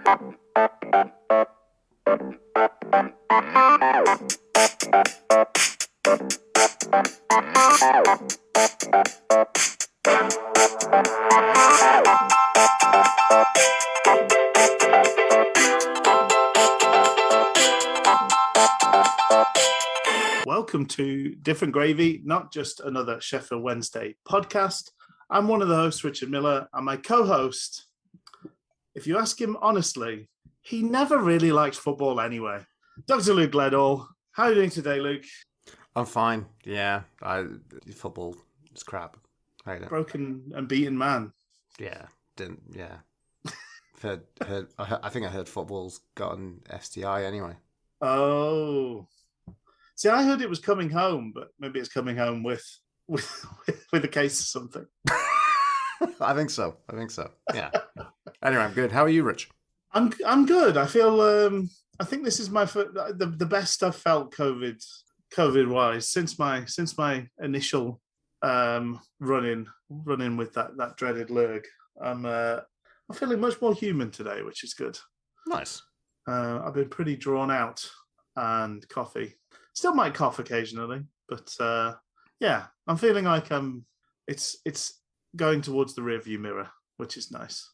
Welcome to Different Gravy, not just another Sheffield Wednesday podcast. I'm one of the hosts, Richard Miller, and my co-host, if you ask him honestly, he never really liked football anyway. Dr. Luke Gledall, how are you doing today, Luke? I'm fine. Yeah, football is crap. I hate it. Broken and beaten man. Yeah, didn't. Yeah, I think I heard football's got an STI anyway. Oh, see, I heard it was coming home, but maybe it's coming home with a case of something. I think so. Yeah. Anyway, I'm good. How are you, Rich? I'm good. I feel I think this is the best I've felt COVID wise since my initial run-in with that dreaded lurg. I'm feeling much more human today, which is good. Nice. I've been pretty drawn out and coffee. Still might cough occasionally, but yeah, I'm feeling like it's going towards the rearview mirror, which is nice.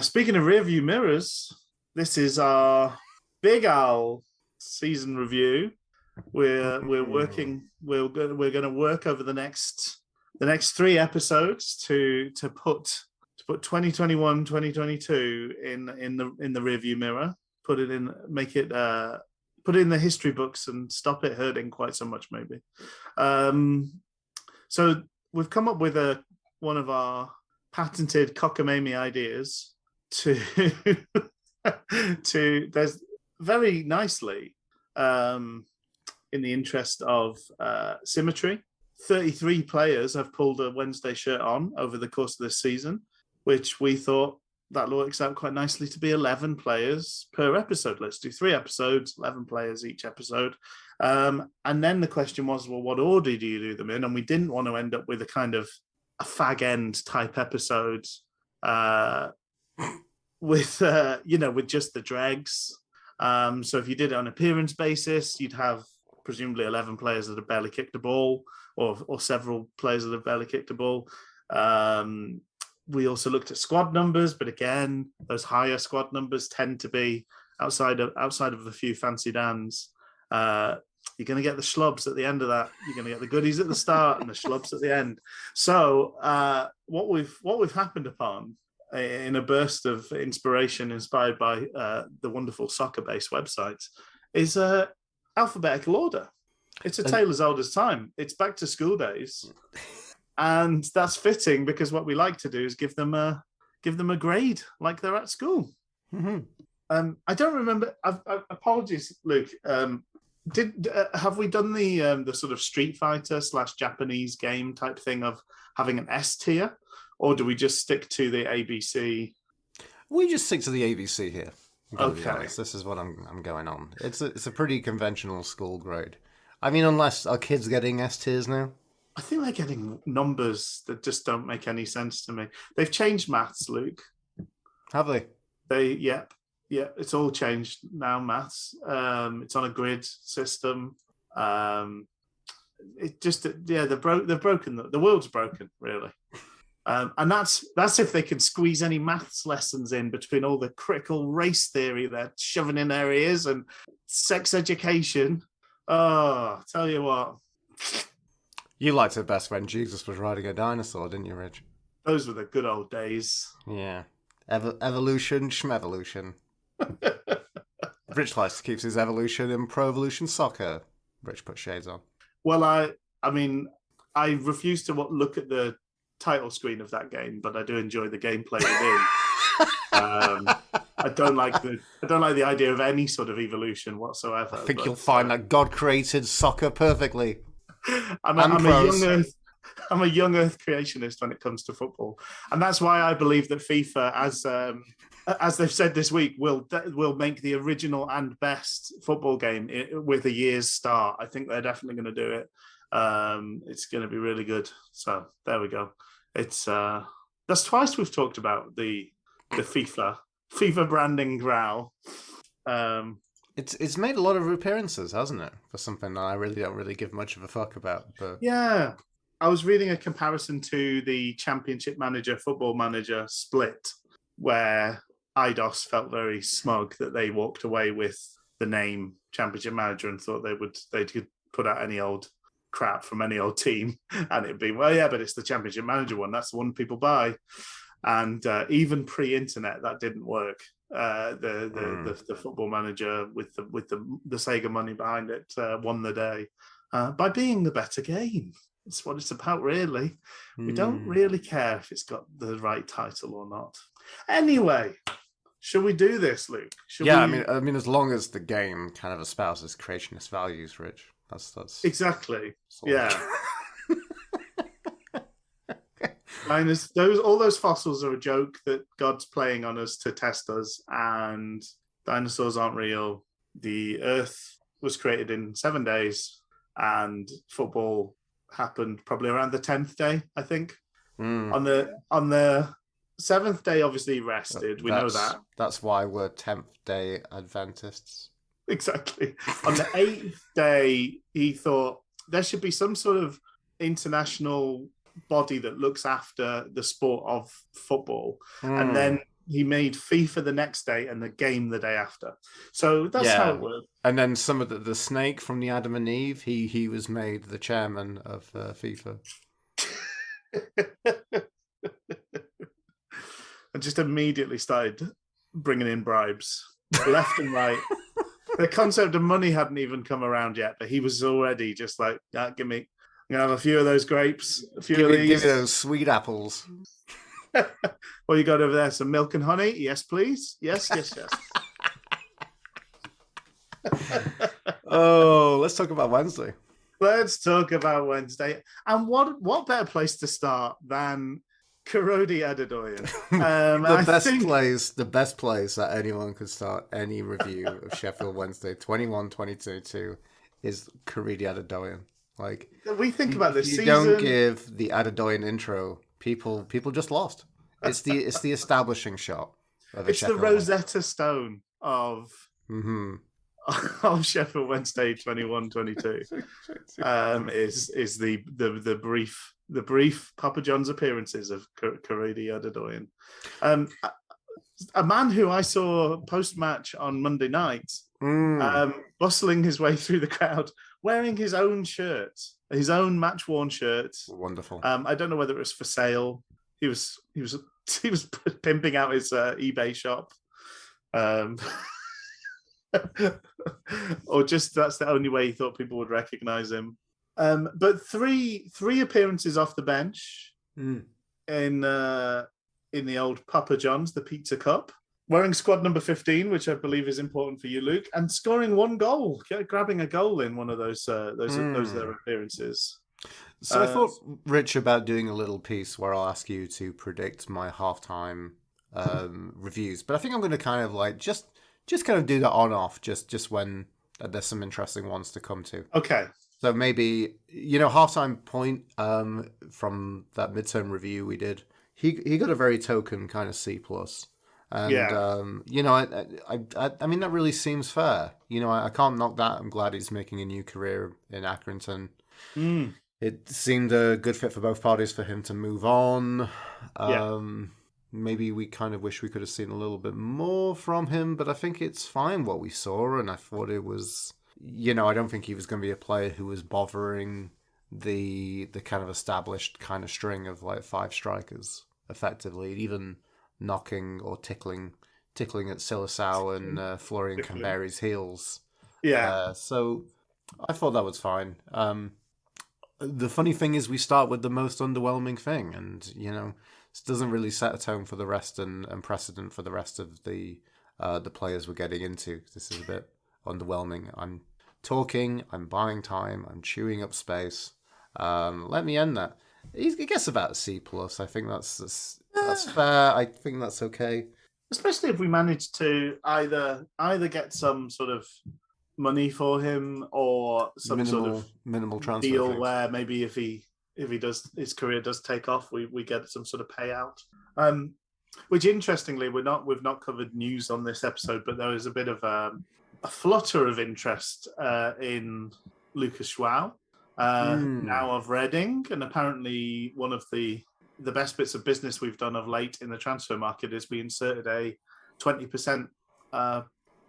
Speaking of rearview mirrors, this is our Big Owl season review. We're going to work over the next 3 episodes to put 2021, 2022 in the rearview mirror. Put it in the history books and stop it hurting quite so much, maybe. So we've come up with one of our patented cockamamie ideas to there's very nicely in the interest of symmetry. 33 players have pulled a Wednesday shirt on over the course of this season, which we thought that works out quite nicely to be 11 players per episode. Let's do 3 episodes, 11 players each episode. And then the question was, well, what order do you do them in? And we didn't want to end up with a kind of a fag end type episode with just the dregs. So if you did it on appearance basis, you'd have presumably 11 players that have barely kicked a ball or several players that have barely kicked a ball. We also looked at squad numbers, but again, those higher squad numbers tend to be outside of a few fancy dans. You're going to get the schlubs at the end of that. You're going to get the goodies at the start and the schlubs at the end. So what we've happened upon in a burst of inspiration inspired by the wonderful soccer-based websites is alphabetical order. It's a tale as old as time. It's back to school days. And that's fitting because what we like to do is give them a grade like they're at school. Mm-hmm. I don't remember. Apologies, Luke. Have we done the sort of Street Fighter / Japanese game type thing of having an S tier, or do we just stick to the ABC? We just stick to the ABC here. Okay, this is what I'm going on. It's a pretty conventional school grade. I mean, unless are kids getting S tiers now? I think they're getting numbers that just don't make any sense to me. They've changed maths, Luke. Have they? Yep, it's all changed now, maths. It's on a grid system. They've broken, the world's broken, really. And that's if they can squeeze any maths lessons in between all the critical race theory they're shoving in their ears and sex education. Oh, tell you what. You liked it best when Jesus was riding a dinosaur, didn't you, Rich? Those were the good old days. Yeah. Evolution, schmevolution. Rich likes to keep his evolution in Pro Evolution Soccer. Rich put shades on. Well, I mean, I refuse to look at the title screen of that game, but I do enjoy the gameplay within. I don't like the idea of any sort of evolution whatsoever. I think you'll find that God created soccer perfectly. I'm a young Earth creationist when it comes to football, and that's why I believe that FIFA, as they've said this week, will make the original and best football game with a year's start. I think they're definitely going to do it. It's going to be really good. So there we go. It's that's twice we've talked about the FIFA FIFA branding growl. It's made a lot of appearances, hasn't it? For something that I really don't really give much of a fuck about. But Yeah. I was reading a comparison to the Championship Manager, Football Manager split, where Eidos felt very smug that they walked away with the name Championship Manager and thought they could put out any old crap from any old team, and it'd be, well, yeah, but it's the Championship Manager one. That's the one people buy. And even pre-internet, that didn't work. The Football Manager with the Sega money behind it won the day by being the better game. It's what it's about, really. We don't really care if it's got the right title or not. Anyway, should we do this, Luke? I mean, as long as the game kind of espouses creationist values, Rich. That's exactly. Yeah. All those fossils are a joke that God's playing on us to test us, and dinosaurs aren't real. The Earth was created in 7 days, and football happened probably around the 10th day, I think. On the 7th day, obviously he rested. We know that. That's why we're 10th day Adventists. Exactly. On the 8th day, he thought there should be some sort of international body that looks after the sport of football. And then he made FIFA the next day and the game the day after. So that's how it worked. And then some of the snake from the Adam and Eve, he was made the chairman of FIFA. And just immediately started bringing in bribes left and right. The concept of money hadn't even come around yet, but he was already just like, give me, I'm going to have a few of those grapes, a few of these. Give me those sweet apples. What you got over there? Some milk and honey? Yes, please. Yes. Oh, let's talk about Wednesday. Let's talk about Wednesday. And what better place to start than Kurodi Adedoyin? The best place that anyone could start any review of Sheffield Wednesday 21-22 is Kurodi Adedoyin. Like, we think about this season. You don't give the Adedoyin intro, people just lost. It's the establishing shot. It's the Rosetta Stone of Sheffield Wednesday 21-22. Is the brief Papa John's appearances of Kurodi Adedoyin. A man who I saw post-match on Monday night, bustling his way through the crowd, wearing his own shirt, his own match-worn shirt. Wonderful. I don't know whether it was for sale. He was pimping out his eBay shop, or just that's the only way he thought people would recognize him. But three appearances off the bench in the old Papa John's, the Pizza Cup, wearing squad number 15, which I believe is important for you, Luke, and scoring one goal, grabbing a goal in one of those their appearances. So I thought, Rich, about doing a little piece where I'll ask you to predict my halftime reviews, but I think I'm going to kind of like just kind of do that on off, just when there's some interesting ones to come to. Okay. So maybe, halftime point from that midterm review we did, he got a very token kind of C+. And, I mean, that really seems fair. I can't knock that. I'm glad he's making a new career in Accrington. It seemed a good fit for both parties for him to move on. Maybe we kind of wish we could have seen a little bit more from him, but I think it's fine what we saw, and I thought it was, I don't think he was going to be a player who was bothering the kind of established kind of string of like 5 strikers effectively, even knocking or tickling at Silasau and Florian Camberry's heels. Yeah. So I thought that was fine. The funny thing is we start with the most underwhelming thing, and this doesn't really set a tone for the rest and precedent for the rest of the players we're getting into. This is a bit underwhelming. I'm talking, I'm buying time, I'm chewing up space. Let me end that. He gets about a C+. I think that's fair. I think that's okay. Especially if we manage to either get some sort of money for him or some minimal transfer deal things. Where maybe if he does, his career does take off, we get some sort of payout. Which interestingly, we've not covered news on this episode, but there is a bit of a flutter of interest in Lucas Schwau, now of Reading, and apparently one of the best bits of business we've done of late in the transfer market is we inserted a 20%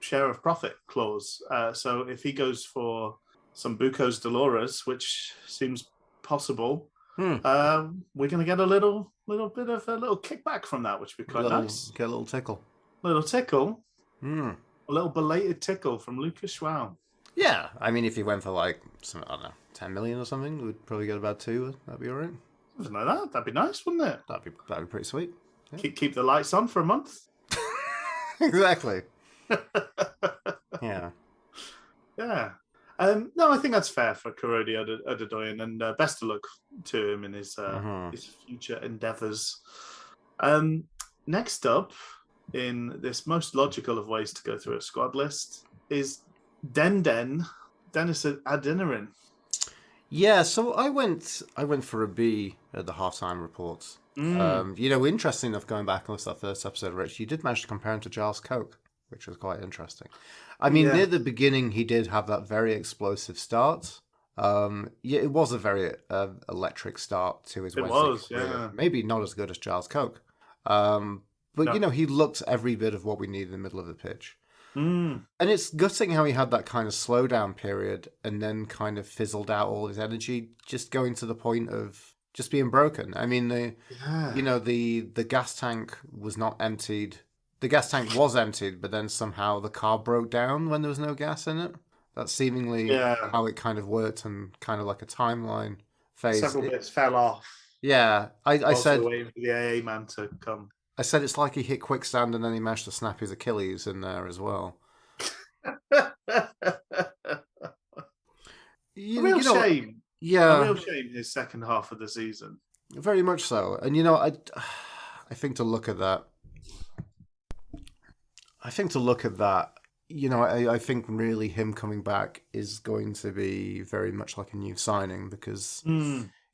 share of profit clause. So if he goes for some Bucos Dolores, which seems possible, we're going to get a little bit of a little kickback from that, which would be quite nice. Get a little tickle. Little tickle. A little belated tickle from Lucas Schwau. Yeah, I mean, if he went for like, I don't know, 10 million or something, we'd probably get about 2. That'd be all right. Something like that. That'd be nice, wouldn't it? That'd be pretty sweet. Yeah. Keep the lights on for a month. Exactly. Yeah. Yeah. No, I think that's fair for Korodi Adedoyin, and best of luck to him in his future endeavours. Next up, in this most logical of ways to go through a squad list, is Dennis Adedoyin. Yeah, so I went for a B at the halftime reports. Interesting enough, going back and listen to that first episode, Rich, you did manage to compare him to Giles Coke, which was quite interesting. I mean, near the beginning, he did have that very explosive start. It was a very electric start to his Wednesday career. Yeah. Maybe not as good as Giles Coke. But, he looked every bit of what we need in the middle of the pitch. And it's gutting how he had that kind of slowdown period and then kind of fizzled out all his energy, just going to the point of just being broken. I mean, the gas tank was not emptied. The gas tank was emptied, but then somehow the car broke down when there was no gas in it. That's seemingly how it kind of worked, and kind of like a timeline phase. Several bits fell off. Yeah, I said waiting for the AA man to come. I said it's like he hit quicksand and then he managed to snap his Achilles in there as well. Real shame. Yeah. A real shame his second half of the season. Very much so. And, I think to look at that, I think really him coming back is going to be very much like a new signing, because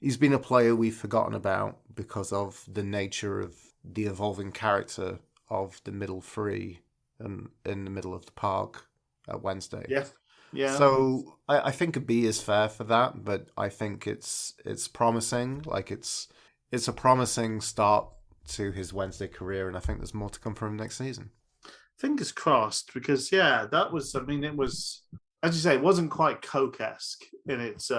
he's been a player we've forgotten about because of the nature of the evolving character of the middle three and in the middle of the park at Wednesday. Yeah. So I think a B is fair for that, but I think it's promising. Like it's a promising start to his Wednesday career, and I think there's more to come from him next season. Fingers crossed, because that was. I mean, it was, as you say, it wasn't quite Coke-esque in its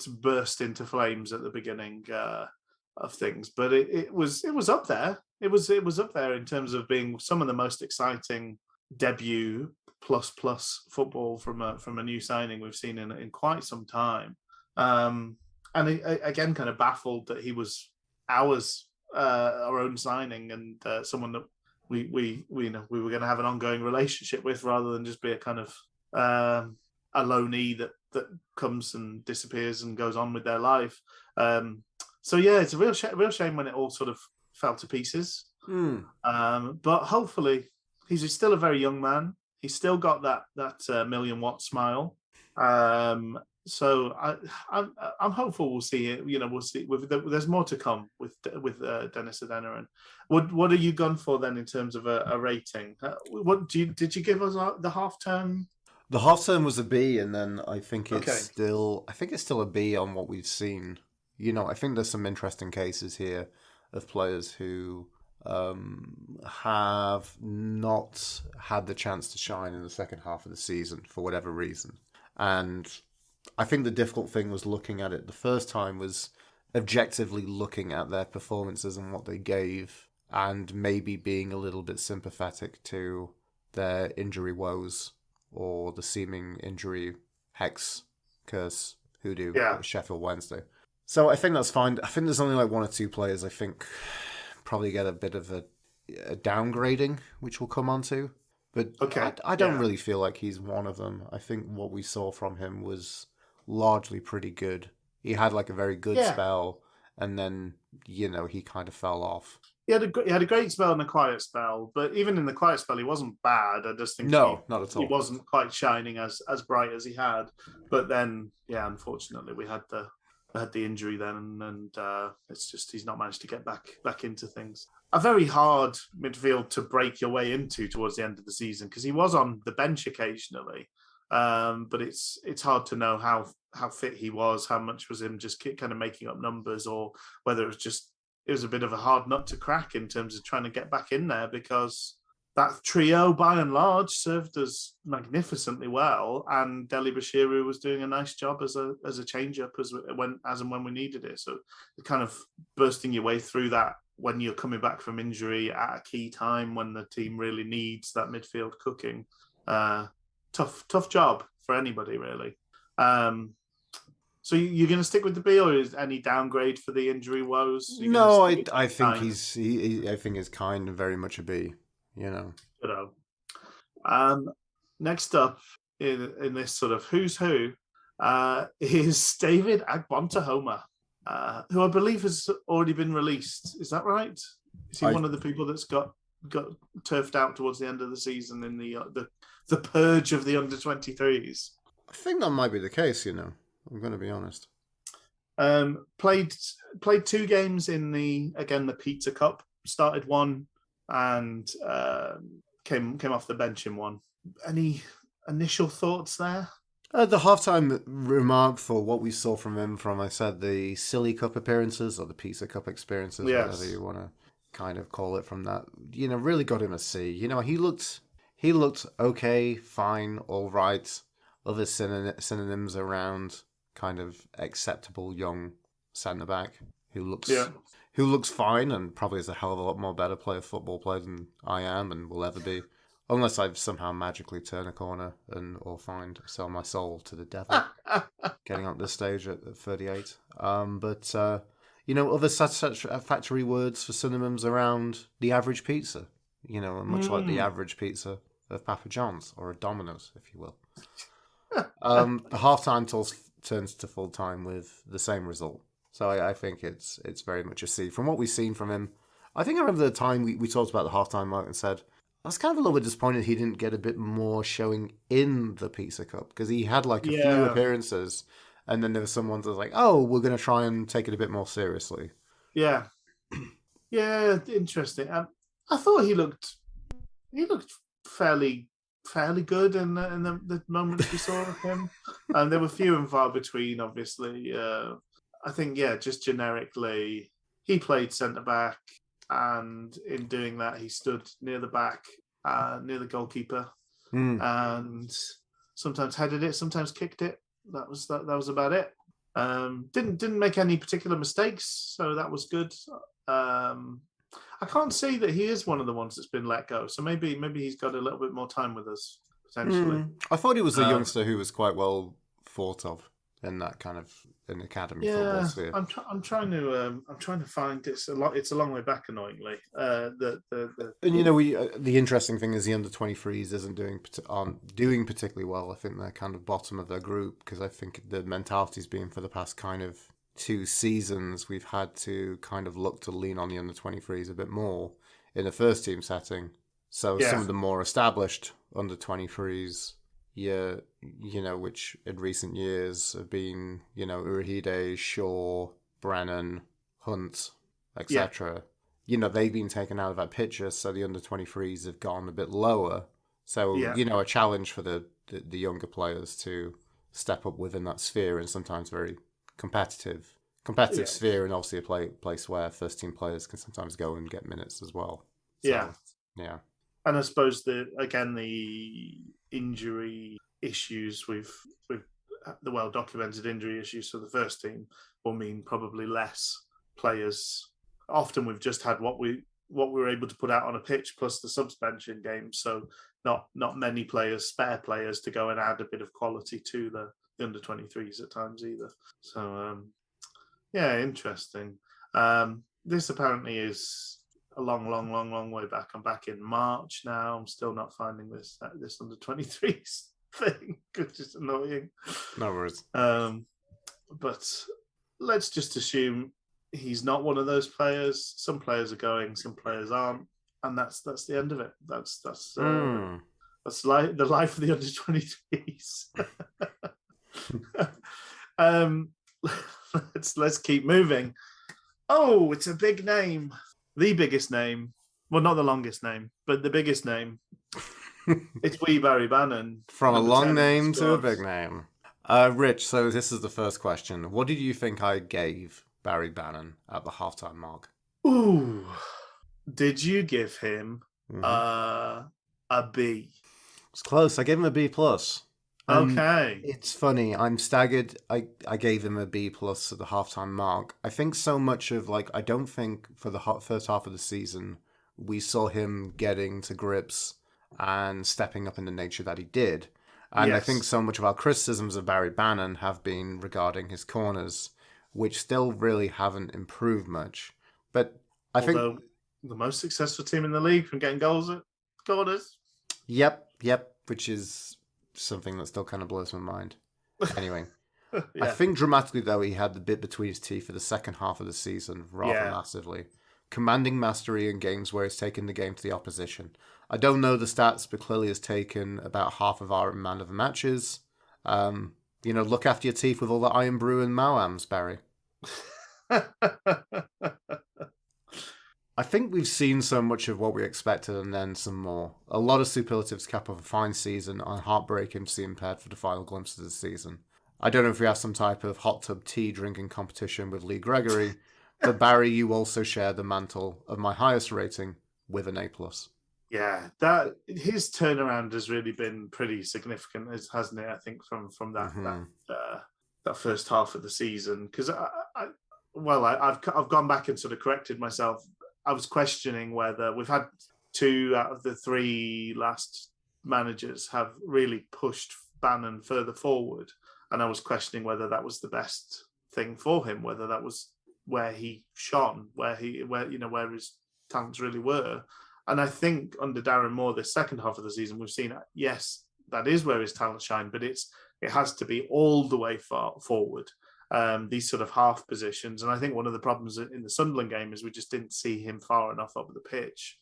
burst into flames at the beginning of things, but it was up there. It was up there in terms of being some of the most exciting debut plus football from a new signing we've seen in quite some time. And again, kind of baffled that he was our own signing, and someone that we were going to have an ongoing relationship with, rather than just be a kind of a loanee that comes and disappears and goes on with their life. So it's a real shame when it all sort of fell to pieces. But hopefully, he's still a very young man. He's still got that million-watt smile. So I'm hopeful we'll see it. We'll see. There's more to come with Dennis Adedoyin. What are you gone for then in terms of a rating? Did you give us the half term? The half term was a B, and then I think it's still a B on what we've seen. I think there's some interesting cases here of players who have not had the chance to shine in the second half of the season for whatever reason. And I think the difficult thing was looking at it the first time was objectively looking at their performances and what they gave, and maybe being a little bit sympathetic to their injury woes or the seeming injury hex, curse, hoodoo at Sheffield Wednesday. So I think that's fine. I think there's only like one or two players I think probably get a bit of a downgrading, which we'll come on to. But I don't really feel like he's one of them. I think what we saw from him was largely pretty good. He had like a very good spell, and then, he kind of fell off. He had a great spell and a quiet spell, but even in the quiet spell, he wasn't bad. I just think not at all. He wasn't quite shining as bright as he had. But then, unfortunately, we had the injury then, and it's just he's not managed to get back into things. a very hard midfield to break your way into towards the end of the season, because he was on the bench occasionally. But it's hard to know how fit he was, how much was him just kind of making up numbers, or whether it was a bit of a hard nut to crack in terms of trying to get back in there, because that trio, by and large, served us magnificently well, and Dele-Bashiru was doing a nice job as a change-up as and when we needed it. So kind of bursting your way through that when you're coming back from injury at a key time when the team really needs that midfield cooking. Tough job for anybody, really. So you're going to stick with the B, or is any downgrade for the injury woes? No, I think I think he's kind and very much a B. Next up in this sort of who's who is David Agbontahoma, who I believe has already been released. Is that right? Is he one of the people that's got turfed out towards the end of the season in the purge of the under-23s? I think that might be the case. I'm going to be honest. Played 2 games in the Pizza Cup. Started one and came off the bench in one. Any initial thoughts there? The halftime remark for what we saw from him from, I said, the Silly Cup appearances or the Pizza Cup experiences, whatever you want to kind of call it from that, really got him a C. He looked okay, fine, all right. Other synonyms around kind of acceptable young centre-back who looks fine and probably is a hell of a lot more better football player than I am and will ever be. Unless I somehow magically turn a corner or sell my soul to the devil, getting up this stage at 38. But other satisfactory words for synonyms around the average pizza. Much like the average pizza of Papa John's or a Domino's, if you will. The halftime turns to full time with the same result. So I think it's very much a C. From what we've seen from him, I think I remember the time we talked about the halftime mark and said, I was kind of a little bit disappointed he didn't get a bit more showing in the Pizza Cup, because he had a few appearances, and then there were some ones that was like, oh, we're going to try and take it a bit more seriously. Yeah. Yeah, interesting. I thought he looked fairly good in the moments we saw of him. And there were few and far between, obviously. I think, just generically, he played centre-back, and in doing that, he stood near the back, near the goalkeeper, and sometimes headed it, sometimes kicked it. That was about it. Didn't make any particular mistakes, so that was good. I can't say that he is one of the ones that's been let go, so maybe he's got a little bit more time with us potentially. I thought he was a youngster who was quite well thought of in that kind of an academy football sphere. I'm trying to find it's a long way back, annoyingly. The interesting thing is the under-23s aren't doing particularly well. I think they're kind of bottom of their group, because I think the mentality's been for the past kind of 2 seasons we've had to kind of look to lean on the under-23s a bit more in a first team setting. So some of the more established under-23s, which in recent years have been, Urahide, Shaw, Brennan, Hunt, etc. They've been taken out of that picture, so the under-23s have gone a bit lower. So, a challenge for the younger players to step up within that sphere, and sometimes very competitive sphere, and obviously a place where first team players can sometimes go and get minutes as well. So, yeah. And I suppose the injury issues with the well-documented injury issues for the first team will mean probably less players. Often we've just had what we were able to put out on a pitch plus the suspension games, so not many spare players to go and add a bit of quality to the under-23s at times either. So interesting. This apparently is a long way back. I'm back in March now. I'm still not finding this under-23s thing, which is annoying. No worries. But let's just assume he's not one of those players. Some players are going, some players aren't, and that's the end of it. That's the life of the under-23s. Let's keep moving. Oh, it's a big name. the biggest name. Well, not the longest name, but the biggest name. It's wee Barry Bannon. From a long 10 name to a big name. Rich, so this is the first question. What did you think I gave Barry Bannon at the halftime mark? Ooh. Did you give him a B? It's close. I gave him a B plus. Okay. It's funny. I'm staggered. I gave him a B plus at the halftime mark. I think so much of I don't think for the first half of the season we saw him getting to grips and stepping up in the nature that he did. And I think so much of our criticisms of Barry Bannon have been regarding his corners, which still really haven't improved much. But Although the most successful team in the league from getting goals at corners. Yep, which is something that still kind of blows my mind. Anyway, I think dramatically, though, he had the bit between his teeth for the second half of the season rather massively. Commanding mastery in games where he's taken the game to the opposition. I don't know the stats, but clearly has taken about half of our man of the matches. Look after your teeth with all the Iron Brew and Mawams, Barry. I think we've seen so much of what we expected and then some more. A lot of superlatives cap off a fine season and heartbreaking to see impaired for the final glimpses of the season. I don't know if we have some type of hot tub tea drinking competition with Lee Gregory, but Barry, you also share the mantle of my highest rating with an A+. Yeah, that his turnaround has really been pretty significant, hasn't it? I think from that first half of the season, because I've gone back and sort of corrected myself. I was questioning whether we've had 2 out of the 3 last managers have really pushed Bannon further forward, and I was questioning whether that was the best thing for him, whether that was where he shone, where his talents really were. And I think under Darren Moore, this second half of the season, we've seen, yes, that is where his talents shine, but it has to be all the way far forward. These sort of half positions. And I think one of the problems in the Sunderland game is we just didn't see him far enough up the pitch,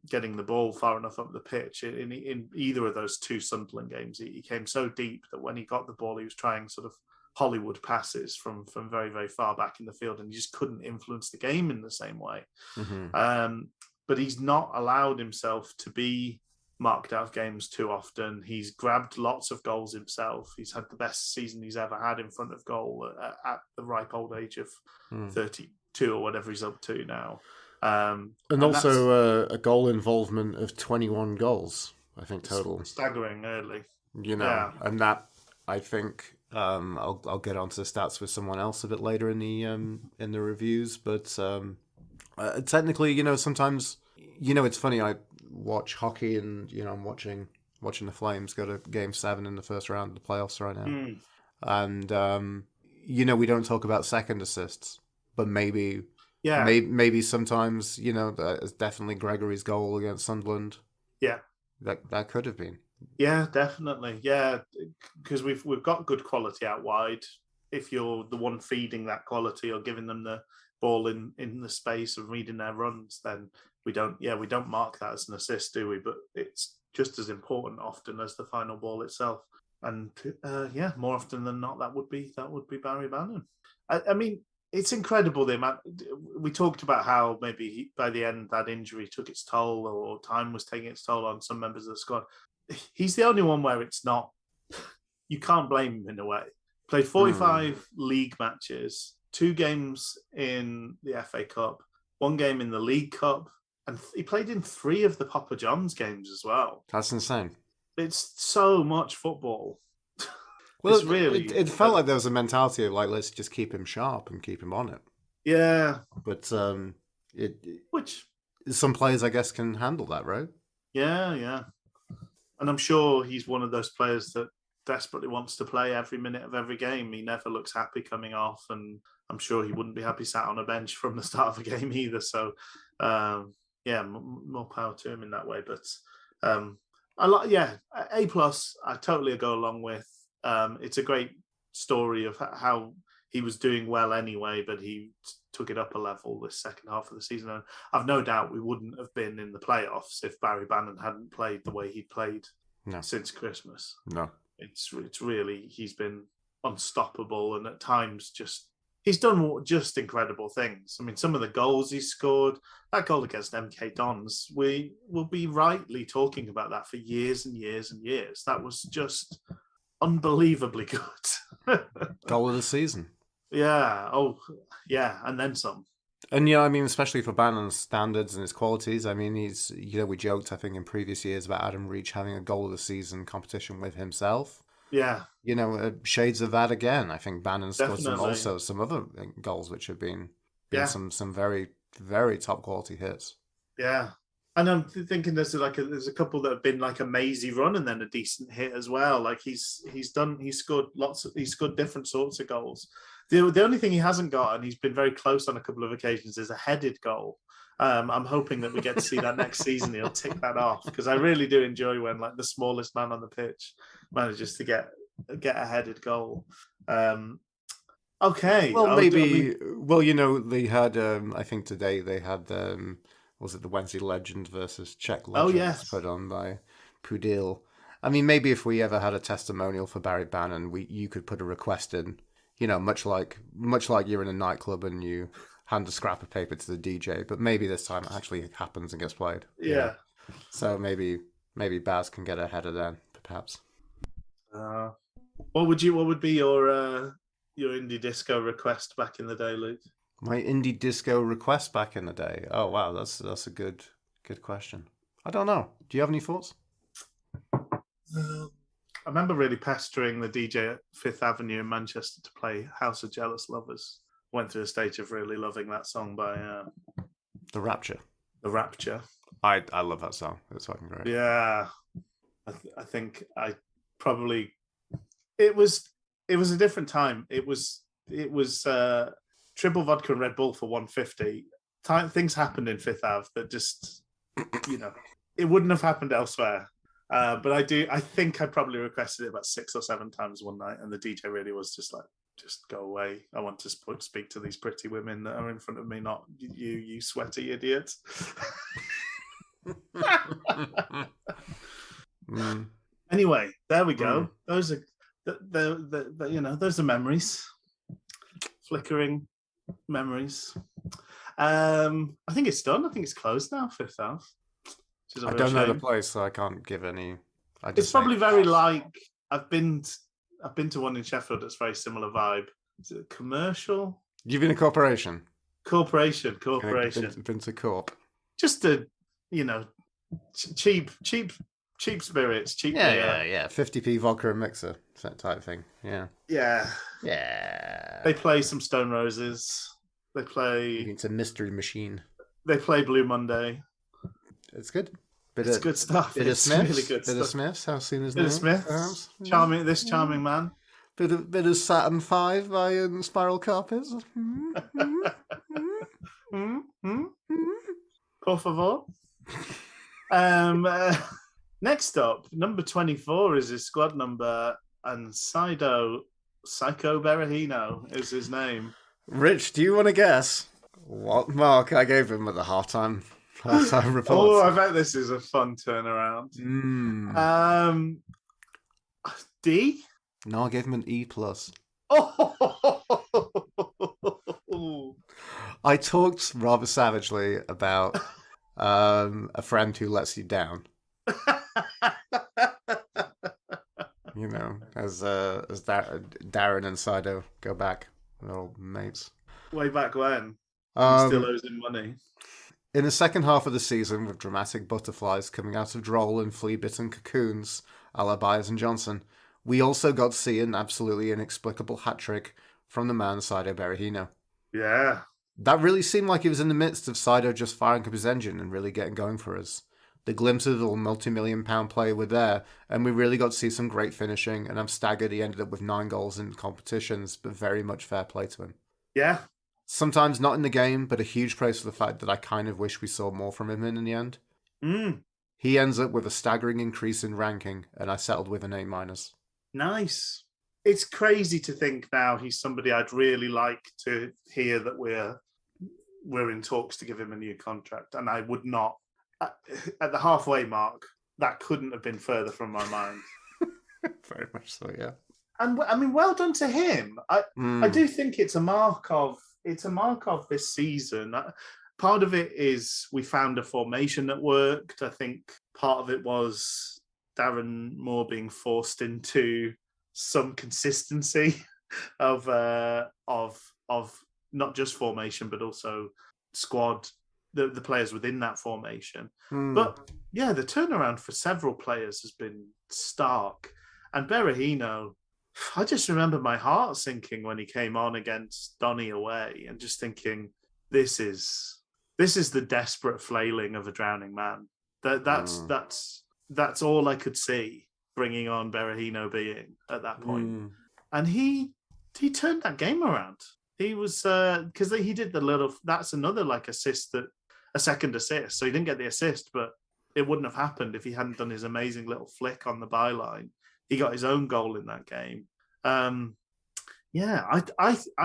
getting the ball far enough up the pitch. In either of those 2 Sunderland games, he came so deep that when he got the ball, he was trying sort of Hollywood passes from very, very far back in the field, and he just couldn't influence the game in the same way. But he's not allowed himself to be marked out of games too often. He's grabbed lots of goals himself. He's had the best season he's ever had in front of goal at the ripe old age of 32 or whatever he's up to now. And also a goal involvement of 21 goals, I think, total. Staggering early. And that, I think, I'll get onto the stats with someone else a bit later in the reviews, but technically, sometimes, it's funny, I watch hockey and, I'm watching the Flames go to Game 7 in the first round of the playoffs right now. And, we don't talk about second assists, but maybe sometimes, it's definitely Gregory's goal against Sunderland. Yeah. That could have been. Yeah, definitely. Yeah, because we've got good quality out wide. If you're the one feeding that quality or giving them the ball in the space of reading their runs, then we don't mark that as an assist, do we? But it's just as important often as the final ball itself. And more often than not, that would be Barry Bannon. I mean, it's incredible the amount. We talked about how maybe by the end that injury took its toll, or time was taking its toll on some members of the squad. He's the only one where it's not. You can't blame him in a way. Played 45 league matches, 2 games in the FA Cup, 1 game in the League Cup, and he played in 3 of the Papa John's games as well. That's insane. It's so much football. Well, it felt like there was a mentality of let's just keep him sharp and keep him on it. Yeah. But which some players, I guess, can handle that, right? Yeah. And I'm sure he's one of those players that desperately wants to play every minute of every game. He never looks happy coming off, and I'm sure he wouldn't be happy sat on a bench from the start of a game either. So, more power to him in that way. But A+, I totally go along with. It's a great story of how he was doing well anyway, but he took it up a level this second half of the season. And I've no doubt we wouldn't have been in the playoffs if Barry Bannon hadn't played the way he played since Christmas. No. It's really, he's been unstoppable and at times just he's done just incredible things. I mean, some of the goals he scored, that goal against MK Dons, we will be rightly talking about that for years and years and years. That was just unbelievably good. Goal of the season. Yeah. Oh, yeah. And then some. And yeah, I mean, especially for Bannon's standards and his qualities, I mean, he's, we joked, I think, in previous years about Adam Reach having a goal of the season competition with himself. Yeah. Shades of that again. I think Bannon scored Definitely. some other goals which have been some very, very top quality hits. Yeah. And I'm thinking there's a couple that have been like a mazy run and then a decent hit as well. Like he's scored different sorts of goals. The only thing he hasn't got, and he's been very close on a couple of occasions, is a headed goal. I'm hoping that we get to see that next season. He'll tick that off, because I really do enjoy when like the smallest man on the pitch manages to get a headed goal. Okay. Well, they had. I think today they had. Was it the Wednesday Legend versus Czech Legends yes. put on by Pudil? I mean, maybe if we ever had a testimonial for Barry Bannon, you could put a request in. Much like you're in a nightclub and you hand a scrap of paper to the DJ, but maybe this time it actually happens and gets played. Yeah. So maybe Baz can get ahead of them, perhaps. What would be your indie disco request back in the day, Luke? My indie disco request back in the day. Oh wow, that's a good question. I don't know. Do you have any thoughts? I remember really pestering the DJ at Fifth Avenue in Manchester to play House of Jealous Lovers. Went through a stage of really loving that song by The Rapture. The Rapture. I love that song. It's fucking great. Yeah, I think I probably it was a different time. It was triple vodka and Red Bull for 150. Things happened in Fifth Ave that just it wouldn't have happened elsewhere. But I think I probably requested it about 6 or 7 times one night, and the DJ really was just like, just go away. I want to speak to these pretty women that are in front of me, not you sweaty idiot. Anyway, there we go. Those are those are memories, flickering memories. I think it's done. I think it's closed now. Fifth Ave. I don't know the place, so I can't give any. It's probably very like I've been to one in Sheffield that's very similar vibe. Is it a commercial? You've been a corporation. Corporation. Been to corp. Just a cheap spirits, cheap beer. Yeah. 50p vodka and mixer type thing. Yeah. They play some Stone Roses. They play. It's a mystery machine. They play Blue Monday. It's good. It's good stuff. It's really good stuff. Bit of Smiths. How soon is that? Bit of Smiths. Charming man. Bit of Saturn 5 by Spiral Carpets. Por favor. Next up, number 24 is his squad number, and Psycho Berahino is his name. Rich, do you want to guess what mark I gave him at the halftime report? Oh, I bet this is a fun turnaround. D? No, I gave him an E+. I talked rather savagely about a friend who lets you down. As Darren and Sido go back, they're old mates. Way back when. Still owes him money. In the second half of the season, with dramatic butterflies coming out of droll and flea-bitten cocoons, a la Byers and Johnson, we also got to see an absolutely inexplicable hat-trick from the man Sido Berahino. Yeah. That really seemed like he was in the midst of Sido just firing up his engine and really getting going for us. The glimpses of the multi-million-pound player were there, and we really got to see some great finishing, and I'm staggered he ended up with 9 goals in competitions, but very much fair play to him. Yeah. Sometimes not in the game, but a huge praise for the fact that I kind of wish we saw more from him in the end. He ends up with a staggering increase in ranking, and I settled with an A-. Nice. It's crazy to think now he's somebody I'd really like to hear that we're in talks to give him a new contract, and I would not. At the halfway mark, that couldn't have been further from my mind. Very much so, yeah. and I mean, well done to him. I do think it's a mark of this season. Part of it is we found a formation that worked. I think part of it was Darren Moore being forced into some consistency of not just formation but also squad, the players within that formation. But yeah, the turnaround for several players has been stark. And Berahino, I just remember my heart sinking when he came on against Donny away and just thinking, this is the desperate flailing of a drowning man. That's all I could see bringing on Berahino being at that point. And he turned that game around. He was because he did the little. That's another like assist, that a second assist. So he didn't get the assist, but it wouldn't have happened if he hadn't done his amazing little flick on the byline. He got his own goal in that game. I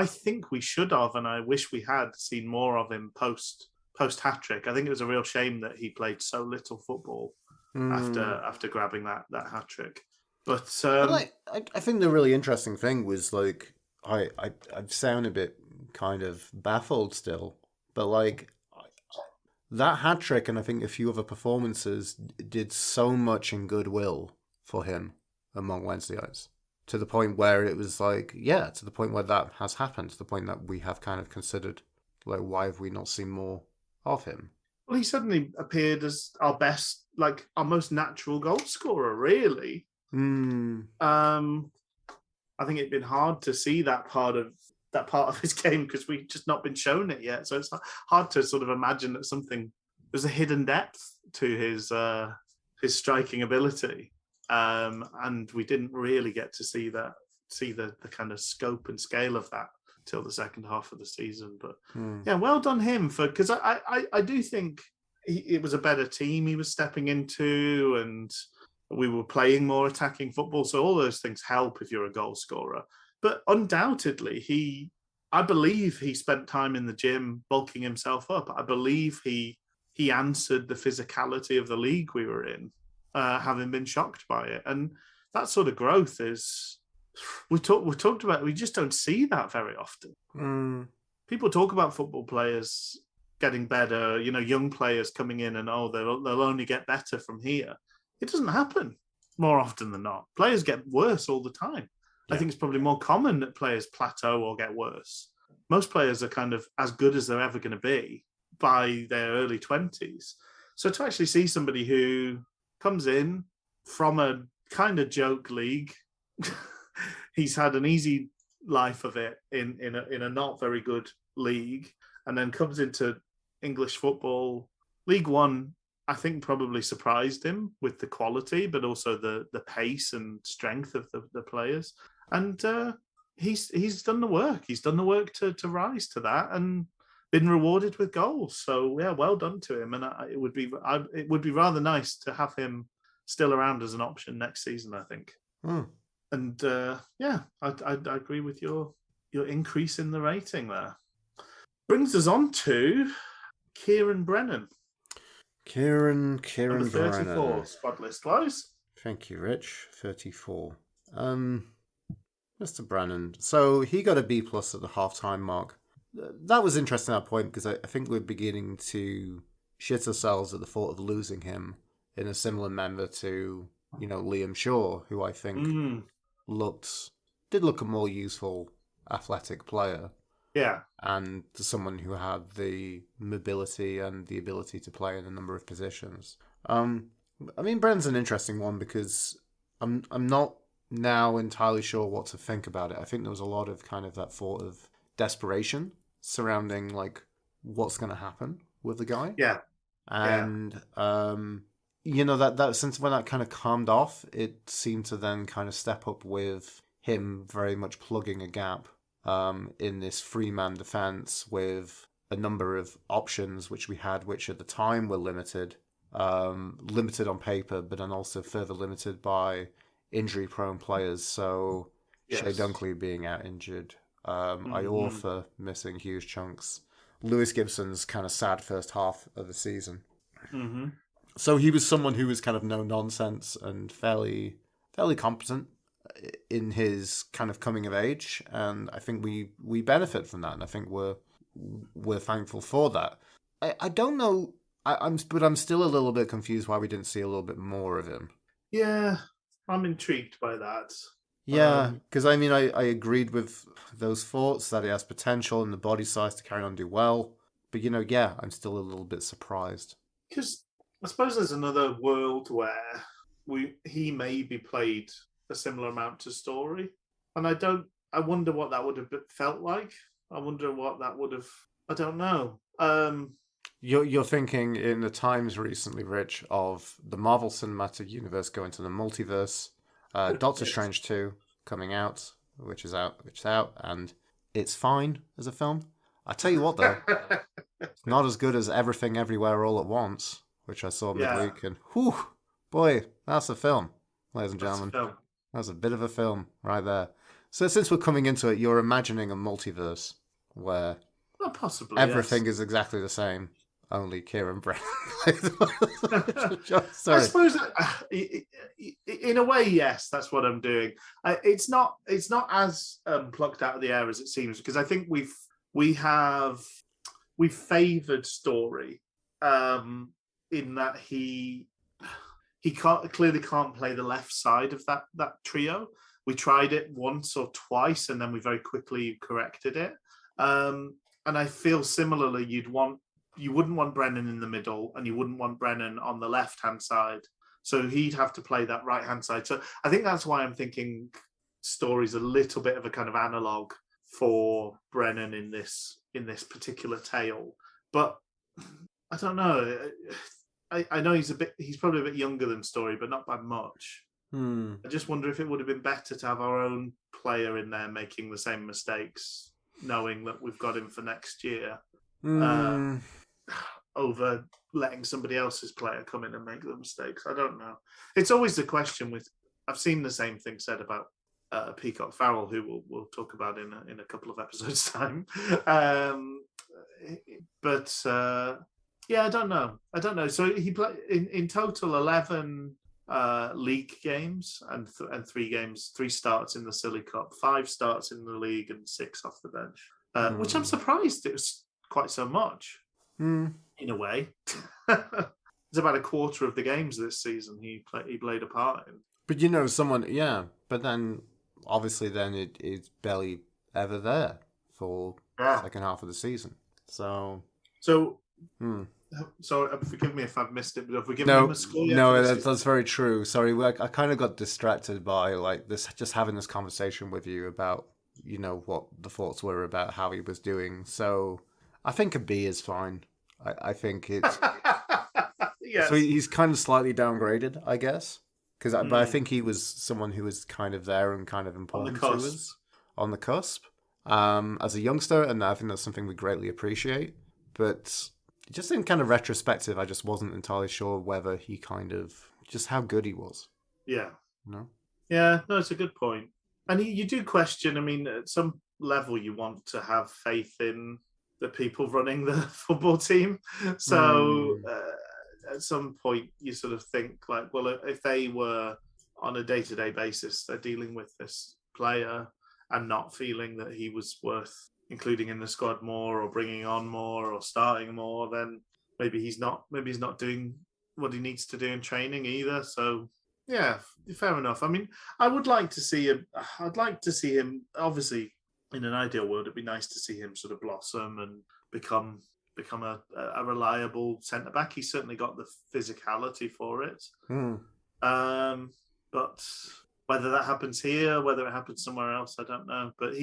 think we should have, and I wish we had seen more of him post hat trick. I think it was a real shame that he played so little football after grabbing that hat trick. But I think the really interesting thing was like I sound a bit kind of baffled still, but like that hat trick and I think a few other performances did so much in goodwill for him among Wednesdayites, to the point where it was like, to the point where that has happened, to the point that we have kind of considered, like, why have we not seen more of him? Well, he suddenly appeared as our best, like our most natural goal scorer, really. I think it'd been hard to see that part of his game because we've just not been shown it yet. So it's hard to sort of imagine that there's a hidden depth to his striking ability. And we didn't really get to see the kind of scope and scale of that till the second half of the season. But yeah, well done him because I do think it was a better team he was stepping into, and we were playing more attacking football. So all those things help if you're a goal scorer. But undoubtedly, I believe he spent time in the gym bulking himself up. I believe he answered the physicality of the league we were in, having been shocked by it. And that sort of growth is, we talked about, we just don't see that very often. People talk about football players getting better, young players coming in and, they'll only get better from here. It doesn't happen more often than not. Players get worse all the time. Yeah. I think it's probably more common that players plateau or get worse. Most players are kind of as good as they're ever going to be by their early 20s. So to actually see somebody who comes in from a kind of joke league, he's had an easy life of it in a not very good league, and then comes into English football. League One, I think, probably surprised him with the quality, but also the pace and strength of the players. And he's done the work. He's done the work to rise to that and been rewarded with goals. So yeah, well done to him. And it would be rather nice to have him still around as an option next season, I think. And I agree with your increase in the rating there. Brings us on to Kieran Brennan. Kieran Number 34, Brennan. squad list-wise. Thank you, Rich. 34. Mr. Brennan. So he got a B+ at the half-time mark. That was interesting at that point because I think we're beginning to shit ourselves at the thought of losing him in a similar manner to, Liam Shaw, who I think did look a more useful athletic player. Yeah. And someone who had the mobility and the ability to play in a number of positions. Brennan's an interesting one because I'm not now entirely sure what to think about it. I think there was a lot of kind of that thought of desperation surrounding like what's going to happen with the guy. Yeah. And that since when that kind of calmed off, it seemed to then kind of step up with him very much plugging a gap in this three-man defense with a number of options which we had, which at the time were limited on paper, but then also further limited by injury-prone players. So Shea Dunkley being out injured, Iorfa missing huge chunks, Lewis Gibson's kind of sad first half of the season. So he was someone who was kind of no nonsense and fairly competent in his kind of coming of age, and I think we benefit from that, and I think we're thankful for that. I don't know. But I'm still a little bit confused why we didn't see a little bit more of him. Yeah, I'm intrigued by that. Yeah, because I mean, I agreed with those thoughts that he has potential and the body size to carry on and do well. But yeah, I'm still a little bit surprised. Because I suppose there's another world where he maybe played a similar amount to Story, and I wonder what that would have felt like. I wonder what that would have. I don't know. You're thinking in the Times recently, Rich, of the Marvel Cinematic Universe going to the multiverse, Doctor Strange 2 coming out, which is out, and it's fine as a film. I tell you what, though, it's not as good as Everything Everywhere All at Once, which I saw midweek, and whew, boy, that's a film, ladies and gentlemen. That's a bit of a film right there. So since we're coming into it, you're imagining a multiverse where possibly everything is exactly the same. Only Kieran Brennan. Sorry. I suppose in a way, yes, that's what I'm doing. It's not as plucked out of the air as it seems, because I think we've favoured Story in that he clearly can't play the left side of that trio. We tried it once or twice, and then we very quickly corrected it. And I feel similarly, you wouldn't want Brennan in the middle, and you wouldn't want Brennan on the left-hand side. So he'd have to play that right-hand side. So I think that's why I'm thinking Story's a little bit of a kind of analog for Brennan in this particular tale. But I don't know. I know he's probably a bit younger than Story, but not by much. I just wonder if it would have been better to have our own player in there making the same mistakes, knowing that we've got him for next year. Over letting somebody else's player come in and make the mistakes. I don't know. It's always the question with. I've seen the same thing said about Peacock Farrell, who we'll talk about in a couple of episodes' time. But I don't know. So he played in total 11 league games and 3 starts in the Silly Cup, 5 starts in the league, and 6 off the bench. Which I'm surprised it was quite so much. In a way. It's about a quarter of the games this season he played a part in. But but then obviously it's barely ever there for the second half of the season. So forgive me if I've missed it, but have we given him a score yet? No, that's very true. Sorry, I kind of got distracted by like this, just having this conversation with you about what the thoughts were about how he was doing. So I think a B is fine. I think it's yes. So he's kind of slightly downgraded, I guess, but I think he was someone who was kind of there and kind of important to us on the cusp as a youngster, and I think that's something we greatly appreciate. But just in kind of retrospective, I just wasn't entirely sure whether he kind of just how good he was. Yeah. No. Yeah. No, it's a good point. And you do question. I mean, at some level, you want to have faith in the people running the football team. So at some point you sort of think like, well, if they were on a day-to-day basis, they're dealing with this player and not feeling that he was worth including in the squad more or bringing on more or starting more, then maybe he's not doing what he needs to do in training either. So yeah, fair enough. I mean, I'd like to see him, obviously, in an ideal world, it'd be nice to see him sort of blossom and become a reliable centre back. He's certainly got the physicality for it. But whether that happens here, whether it happens somewhere else, I don't know. But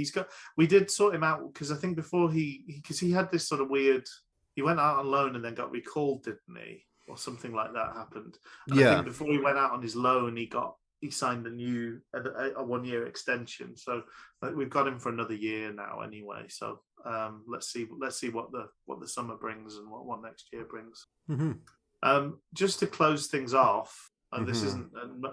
we did sort him out because I think before because he had this sort of weird. He went out on loan and then got recalled, didn't he, or something like that happened? And I think before he went out on his loan, he signed a 1-year extension. So we've got him for another year now anyway. So let's see what the summer brings and what next year brings. Just to close things off, and this isn't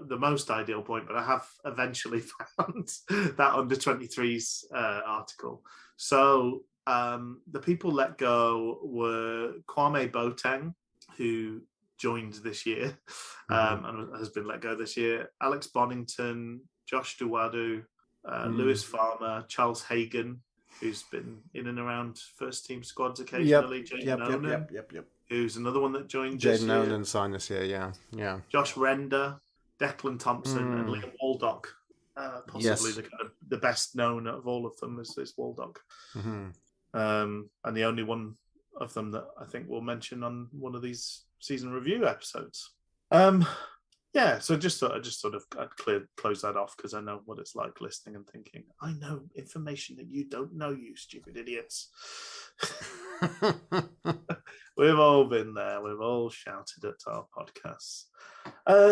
the most ideal point, but I have eventually found that under 23s article. So the people let go were Kwame Boateng, who joined this year and has been let go this year, Alex Bonington, Josh Duwadu, Lewis Farmer, Charles Hagan, who's been in and around first team squads occasionally. Yep. Who's another one that joined Jaden this year. Nolan signed this year, yeah. Josh Render, Declan Thompson, and Liam Waldock. Possibly the best known of all of them is Waldock. And the only one of them that I think we'll mention on one of these season review episodes. So just thought I'd close that off because I know what it's like listening and thinking, I know information that you don't know, you stupid idiots. We've all been there. We've all shouted at our podcasts.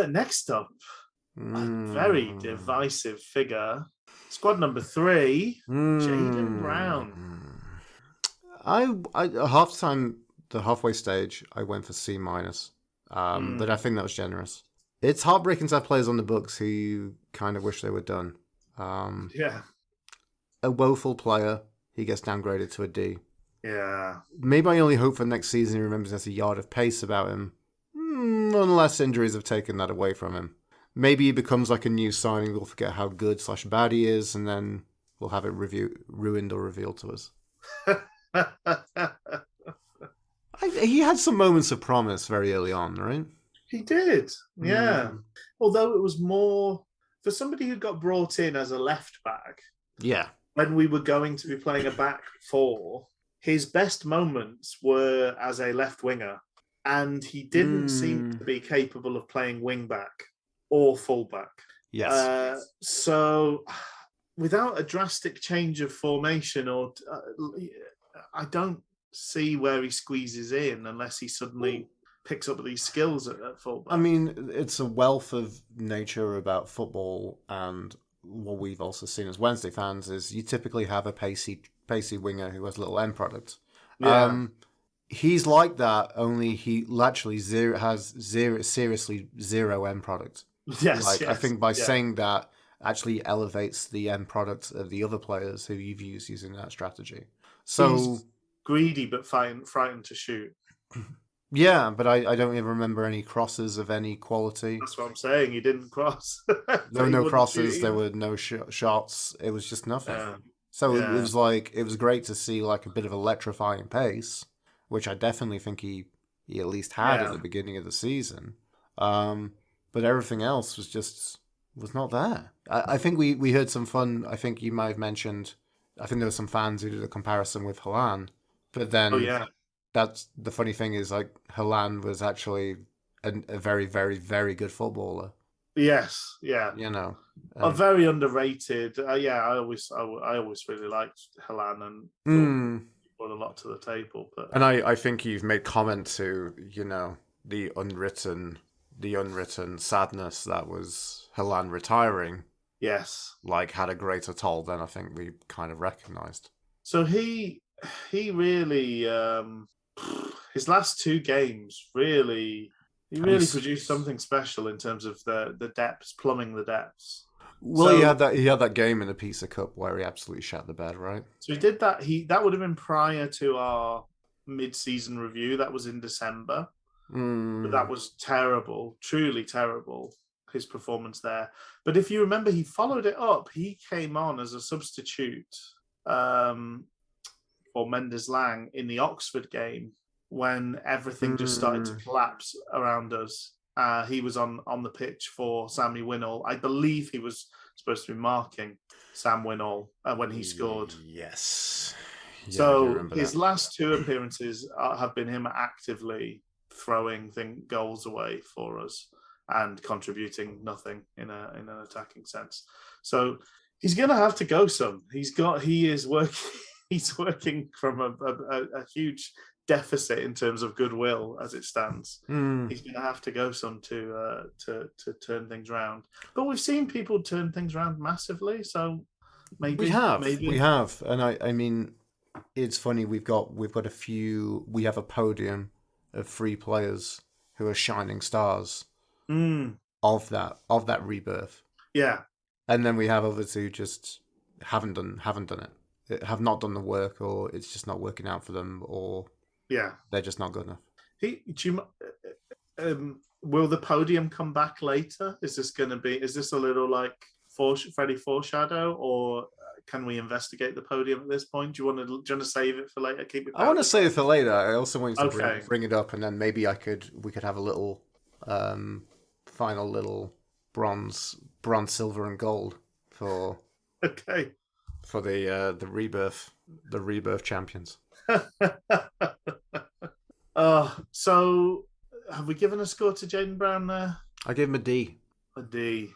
Next up, a very divisive figure. Squad number 3, Jaden Brown. I halftime, the halfway stage, I went for C-, but I think that was generous. It's heartbreaking to have players on the books who you kind of wish they were done. A woeful player, he gets downgraded to a D. Yeah. Maybe I only hope for next season he remembers there's a yard of pace about him, unless injuries have taken that away from him. Maybe he becomes like a new signing, we'll forget how good/bad he is, and then we'll have it ruined or revealed to us. He had some moments of promise very early on, right? He did, yeah. Although it was more for somebody who got brought in as a left back. Yeah. When we were going to be playing a back 4, his best moments were as a left winger, and he didn't seem to be capable of playing wing back or full back. Yes. So without a drastic change of formation, or I don't see where he squeezes in unless he suddenly picks up these skills at fullback. I mean, it's a wealth of nature about football, and what we've also seen as Wednesday fans is you typically have a pacey winger who has little end product. Yeah. He's like that, only he actually seriously zero end product. Yes, I think by saying that actually elevates the end product of the other players who you've used using that strategy. So he's greedy but frightened to shoot. Yeah, but I don't even remember any crosses of any quality. That's what I'm saying. He didn't cross. There were no crosses. There were no shots. It was just nothing. So it was great to see like a bit of electrifying pace, which I definitely think he at least had at the beginning of the season. But everything else was not there. I think we heard some fun. I think you might have mentioned. I think there were some fans who did a comparison with Halan, but then that's the funny thing is like Halan was actually a very, very, very good footballer. Yes, yeah. A very underrated. I always really liked Halan and thought he brought a lot to the table. But I think you've made comment to the unwritten sadness that was Halan retiring. Yes, had a greater toll than I think we kind of recognised. So he really his last 2 games really produced something special in terms of the depths, plumbing the depths. Well, he had that game in the Pizza Cup where he absolutely shat the bed, right? So he did that. That would have been prior to our mid-season review. That was in December. But that was terrible, truly terrible, his performance there. But if you remember, he followed it up. He came on as a substitute for Mendes Lang in the Oxford game when everything just started to collapse around us. He was on the pitch for Sammy Winnall. I believe he was supposed to be marking Sam Winnall when he scored. Yes. Yeah, so his last 2 appearances have been him actively throwing goals away for us and contributing nothing in an attacking sense. So he's going to have to go some. He's working from a huge deficit in terms of goodwill as it stands. He's going to have to go some to turn things around. But we've seen people turn things around massively, so maybe we have. And I mean, it's funny. We have a podium of 3 players who are shining stars of that rebirth. Yeah, and then we have others who just haven't done it, have not done the work, or it's just not working out for them, or they're just not good enough. Will the podium come back later? Is this a little like Freddie Foreshadow, or can we investigate the podium at this point? Do you want to save it for later? Keep it. I want to save it for later. I also want you to Okay. bring it up, and then maybe we could have a little final little bronze, silver, and gold for the rebirth champions. So have we given a score to Jaden Brown there? I gave him a D. A D.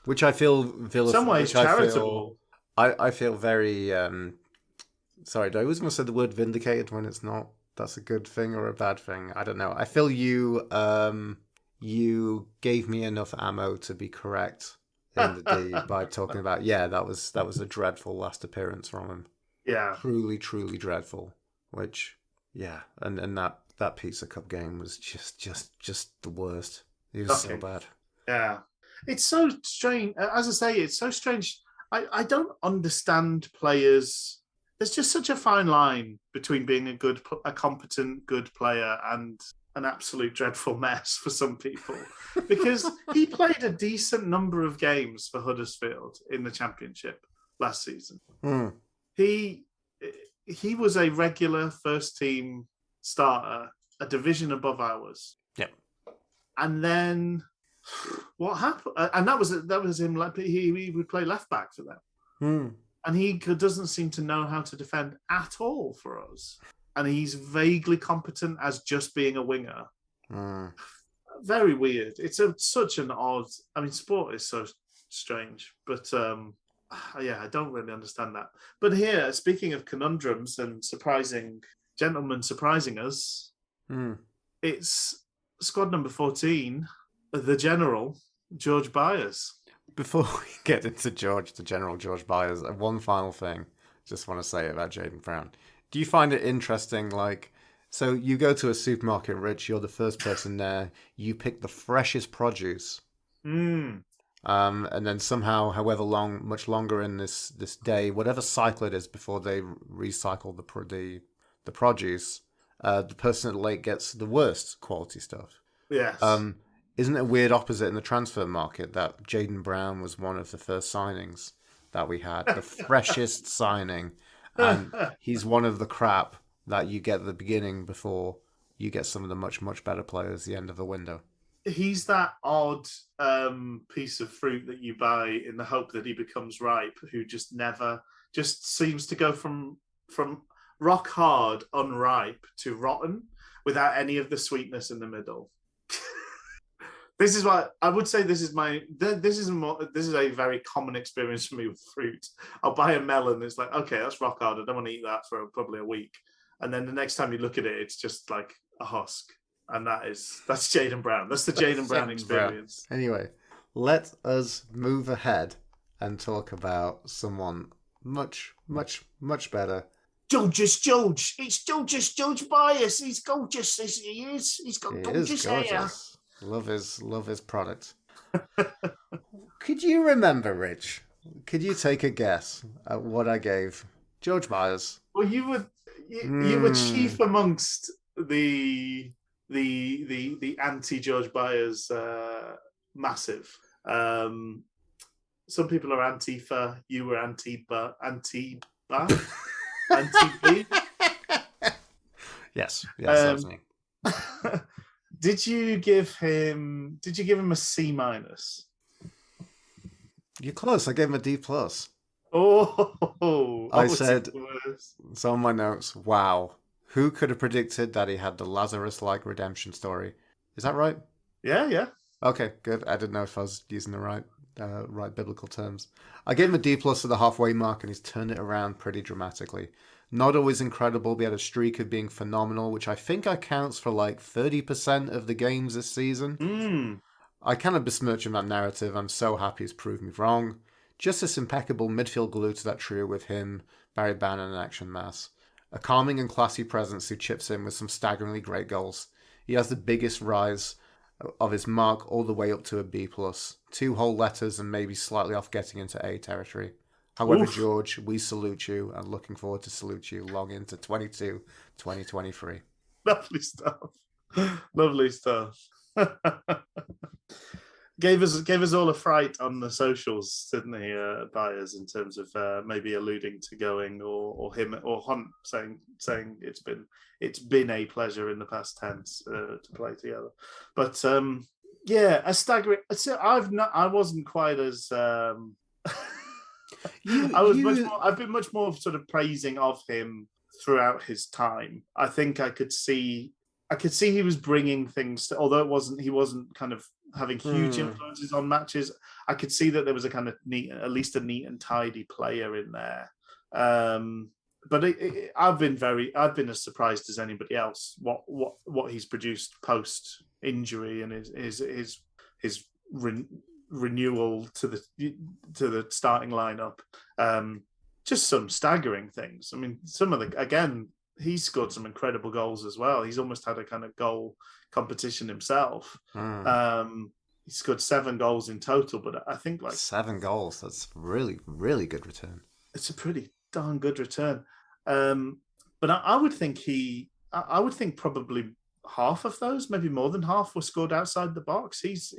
Which I feel vilified. Some ways charitable. I feel very sorry, do I always want to say the word vindicated when it's not? That's a good thing or a bad thing? I don't know. I feel you gave me enough ammo to be correct in the D by talking about that was a dreadful last appearance from him. Yeah. Truly, truly dreadful. Which and that Pizza Cup game was just the worst. It was so bad. Yeah. It's so strange. As I say, it's so strange. I don't understand players. There's just such a fine line between being a competent, good player and an absolute dreadful mess for some people. Because he played a decent number of games for Huddersfield in the Championship last season. Mm. He was a regular first team starter, a division above ours. Yep. And then what happened? And that was him. Like he would play left back for them, and he doesn't seem to know how to defend at all for us. And he's vaguely competent as just being a winger. Very weird. It's such an odd. I mean, sport is so strange, but I don't really understand that. But here, speaking of conundrums and surprising us, it's squad number 14. The General, George Byers. Before we get into the General George Byers, one final thing just want to say about Jaden Brown. Do you find it interesting, so you go to a supermarket, Rich, you're the first person there, you pick the freshest produce, and then somehow, however much longer in this day, whatever cycle it is before they recycle the produce, the person at the lake gets the worst quality stuff. Yes. Isn't it a weird opposite in the transfer market that Jaden Brown was one of the first signings that we had, the freshest signing, and he's one of the crap that you get at the beginning before you get some of the much, much better players at the end of the window? He's that odd piece of fruit that you buy in the hope that he becomes ripe, who just seems to go from rock hard, unripe to rotten without any of the sweetness in the middle. This is what I would say. This is a very common experience for me with fruit. I'll buy a melon. It's like, okay, that's rock hard. I don't want to eat that for probably a week. And then the next time you look at it, it's just like a husk. And that's Jaden Brown. That's the Jaden Brown experience. Anyway, let us move ahead and talk about someone much, much, much better. George. It's George Byers. He's gorgeous. He is. He's got gorgeous hair. Love his product. Could you remember, Rich? Could you take a guess at what I gave George Byers? Well, you were chief amongst the anti George Byers massive. Some people are Antifa. You were Antifa. Anti-B. Yes, that was me. Did you give him a C-? You're close. I gave him a D+. Oh, I said, it's on my notes, wow. Who could have predicted that he had the Lazarus-like redemption story? Is that right? Yeah. Okay, good. I didn't know if I was using the right biblical terms. I gave him a D+ at the halfway mark, and he's turned it around pretty dramatically. Not always incredible, but he had a streak of being phenomenal, which I think accounts for 30% of the games this season. I kind of besmirch him that narrative. I'm so happy he's proved me wrong. Just this impeccable midfield glue to that trio with him, Barry Bannon, and Action Mass. A calming and classy presence who chips in with some staggeringly great goals. He has the biggest rise of his mark all the way up to a B+. 2 whole letters and maybe slightly off getting into A territory. However, oof. George, we salute you and looking forward to salute you long into 2023. Lovely stuff. gave us all a fright on the socials, didn't he, Byers, in terms of maybe alluding to going, or him or Hunt saying it's been a pleasure in the past tense to play together. But yeah, a staggering. So I wasn't quite as. I've been much more sort of praising of him throughout his time. I think I could see he was bringing things, although he wasn't kind of having huge influences on matches. I could see that there was a kind of at least a neat and tidy player in there. But I've been as surprised as anybody else what he's produced post injury and his renewal to the starting lineup. Just some staggering things. I mean, he's scored some incredible goals as well. He's almost had a kind of goal competition himself. He scored 7 goals in total, but I think 7 goals. That's really, really good return. It's a pretty darn good return. But I would think probably half of those, maybe more than half, were scored outside the box. He's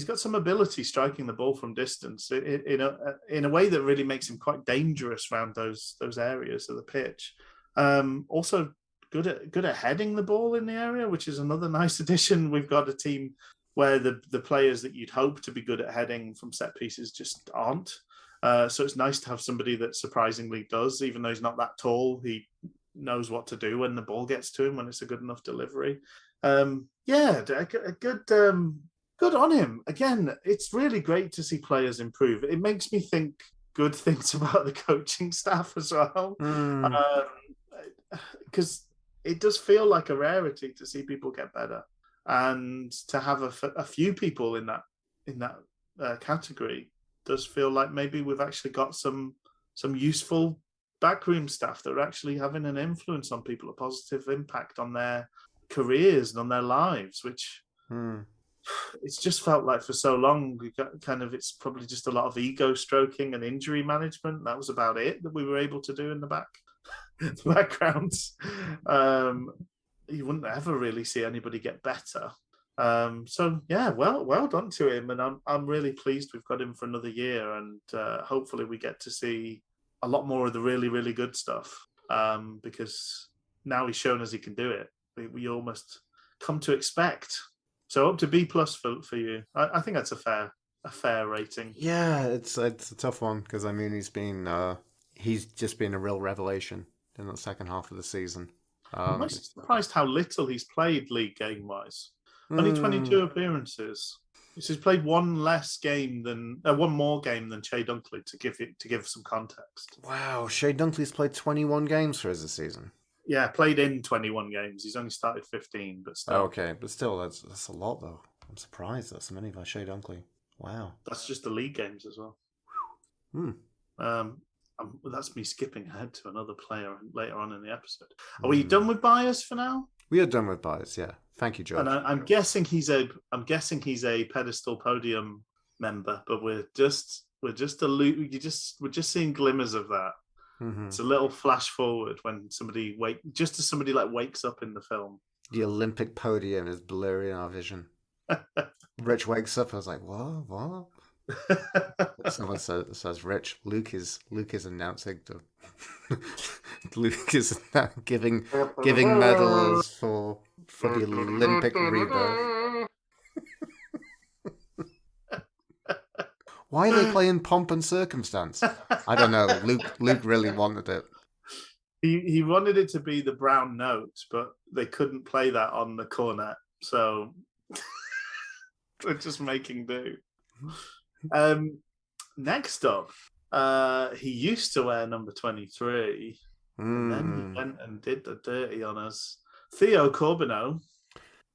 got some ability striking the ball from distance in a way that really makes him quite dangerous around those areas of the pitch. Also good at heading the ball in the area, which is another nice addition. We've got a team where the players that you'd hope to be good at heading from set pieces just aren't. So it's nice to have somebody that surprisingly does, even though he's not that tall. He knows what to do when the ball gets to him, when it's a good enough delivery. Good on him. Again, it's really great to see players improve. It makes me think good things about the coaching staff as well. Because it does feel like a rarity to see people get better. And to have a few people in that category does feel like maybe we've actually got some useful backroom staff that are actually having an influence on people, a positive impact on their careers and on their lives, which... It's just felt like for so long we got it's probably just a lot of ego stroking and injury management. That was about it that we were able to do in the background. You wouldn't ever really see anybody get better. So yeah, well done to him, and I'm really pleased we've got him for another year, and hopefully we get to see a lot more of the really, really good stuff. Because now he's shown us he can do it. We almost come to expect. So up to B+ for you. I think that's a fair rating. Yeah, it's a tough one because I mean he's just been a real revelation in the second half of the season. I'm surprised how little he's played league game wise. Only 22 appearances. So he's played one more game than Shea Dunkley to give some context. Wow, Shea Dunkley's played 21 games for us this season. Yeah, played in 21 games. He's only started 15, but still. Okay, but still, that's a lot, though. I'm surprised that's so many by Shea Dunkley. Wow. That's just the league games as well. That's me skipping ahead to another player later on in the episode. Are we done with Byers for now? We are done with Byers, yeah. Thank you, George. And I'm guessing he's a pedestal podium member, but we're just seeing glimmers of that. It's a little flash forward when somebody wakes up in the film. The Olympic podium is blurry in our vision. Rich wakes up. I was like, what? Someone says, Rich, Luke is announcing Luke is giving medals for the Olympic rebirth. Why are they playing Pomp and Circumstance? I don't know. Luke really wanted it. He wanted it to be the brown note, but they couldn't play that on the cornet, so they're just making do. Next up, he used to wear number 23, and then he went and did the dirty on us. Theo Corbeanu.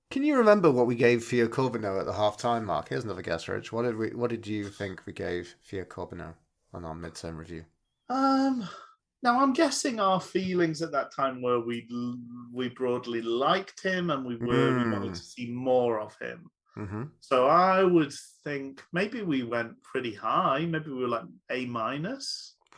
Can you remember what we gave Theo Corbeanu at the half-time mark? Here's another guess, Rich. What did you think we gave Theo Corbeanu on our midterm review? Now I'm guessing our feelings at that time were we broadly liked him and we wanted to see more of him. Mm-hmm. So I would think maybe we went pretty high. Maybe we were like A-.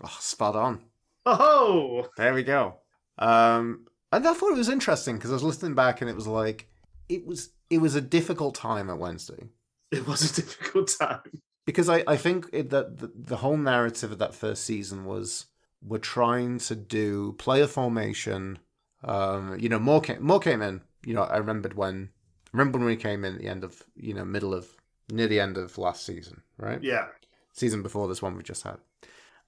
Oh, spot on. Oh, there we go. And I thought it was interesting because I was listening back and it was like it was a difficult time at Wednesday. It was a difficult time. Because I think that the whole narrative of that first season was we're trying to do player formation. More came in. I remember when we came in at the end of near the end of last season, right? Yeah. Season before this one we just had,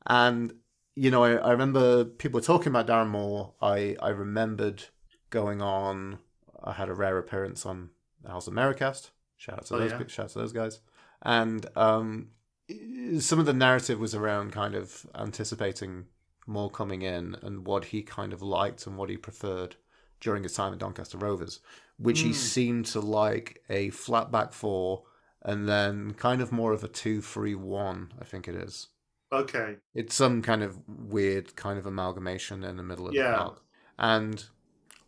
and I remember people were talking about Darren Moore. I remembered going on. I had a rare appearance on the House of Americast. Shout out to those guys. And some of the narrative was around kind of anticipating Moore coming in and what he kind of liked and what he preferred during his time at Doncaster Rovers, which he seemed to like a flat back four and then kind of more of a 2-3-1, I think it is. Okay. It's some kind of weird kind of amalgamation in the middle of the park. And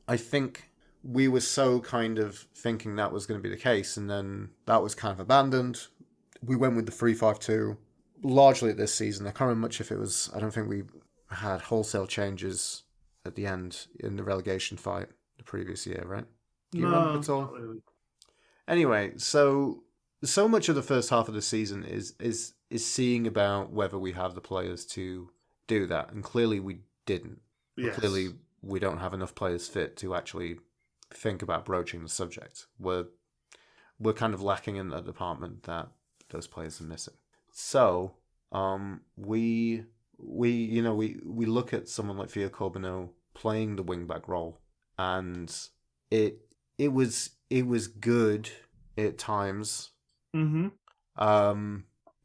I think we were so kind of thinking that was going to be the case, and then that was kind of abandoned. We went with the 3-5-2 largely this season. I can't remember much if it was. I don't think we had wholesale changes at the end in the relegation fight the previous year, right? Do you remember at all? Not really. Anyway, so much of the first half of the season is seeing about whether we have the players to do that, and clearly we didn't. Yes. Clearly, we don't have enough players fit to actually think about broaching the subject. We're kind of lacking in the department that those players are missing. So we look at someone like Theo Corbeanu playing the wingback role, and it was good at times. Mm-hmm.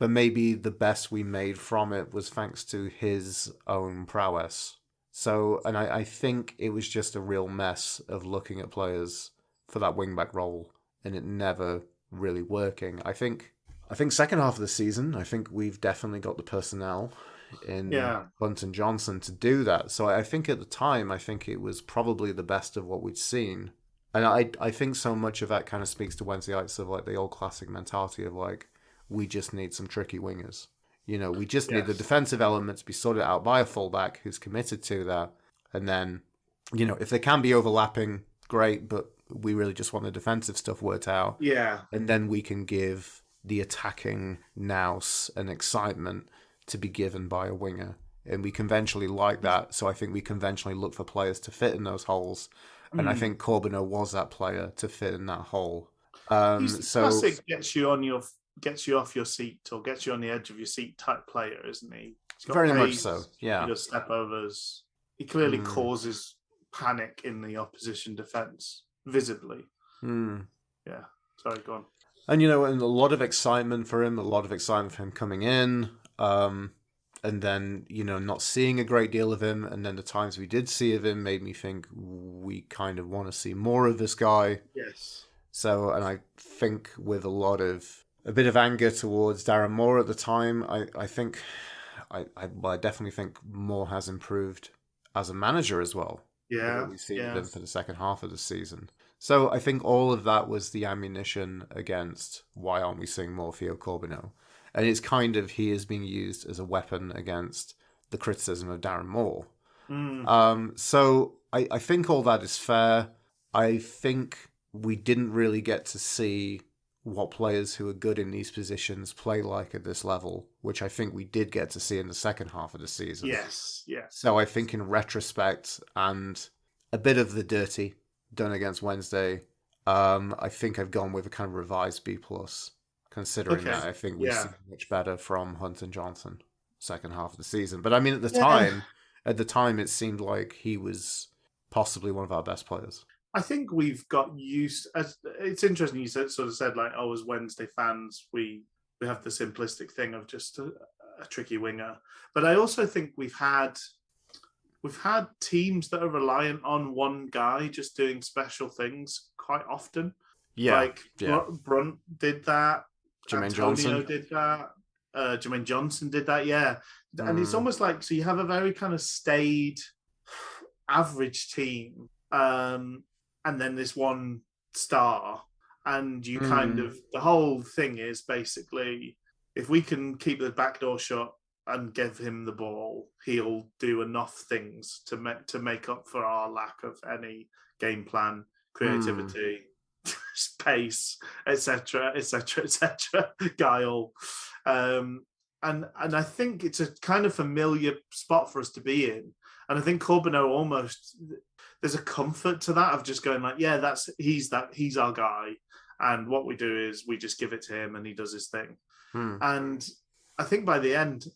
But maybe the best we made from it was thanks to his own prowess. So, and I think it was just a real mess of looking at players for that wingback role and it never really working. I think second half of the season, I think we've definitely got the personnel in Hunt and Johnson to do that. So I think at the time, I think it was probably the best of what we'd seen. And I think so much of that kind of speaks to Wednesdayites of like the old classic mentality of like, we just need some tricky wingers. We just need the defensive element to be sorted out by a fullback who's committed to that. And then, if they can be overlapping, great, but we really just want the defensive stuff worked out. Yeah. And then we can give the attacking nous and excitement to be given by a winger. And we conventionally like that. So I think we conventionally look for players to fit in those holes. And I think Corbeanu was that player to fit in that hole. He's the classic gets you off your seat or gets you on the edge of your seat type player, isn't he? He's got very pace, much so, yeah. He does step overs. He clearly causes panic in the opposition defence, visibly. Yeah. Sorry, go on. And, and a lot of excitement for him coming in. And then, not seeing a great deal of him. And then the times we did see of him made me think we kind of want to see more of this guy. Yes. So, and I think with a bit of anger towards Darren Moore at the time, I definitely think Moore has improved as a manager as well. Yeah. We've seen him for the second half of the season. So I think all of that was the ammunition against why aren't we seeing more Theo Corbeanu? And it's kind of, he is being used as a weapon against the criticism of Darren Moore. So I think all that is fair. I think we didn't really get to see what players who are good in these positions play like at this level, which I think we did get to see in the second half of the season. Yes, yeah. So I think in retrospect and a bit of the dirty done against Wednesday, I think I've gone with a kind of revised B+. Considering that, I think we've seen much better from Hunt and Johnson second half of the season. But I mean, at the time, it seemed like he was possibly one of our best players. I think we've got used. It's interesting you said like, oh, as Wednesday fans, we have the simplistic thing of just a tricky winger. But I also think we've had teams that are reliant on one guy just doing special things quite often. Yeah, Brunt did that. Jermaine Johnson did that. Jermaine Johnson did that. Yeah, and it's almost like so you have a very kind of staid, average team. And then this one star, and you kind of the whole thing is basically if we can keep the back door shut and give him the ball, he'll do enough things to make up for our lack of any game plan, creativity, pace, etc., etc., etc., guile. And I think it's a kind of familiar spot for us to be in. And I think Corbeanu almost, there's a comfort to that of just going like, yeah, he's our guy. And what we do is we just give it to him and he does his thing. And I think by the end,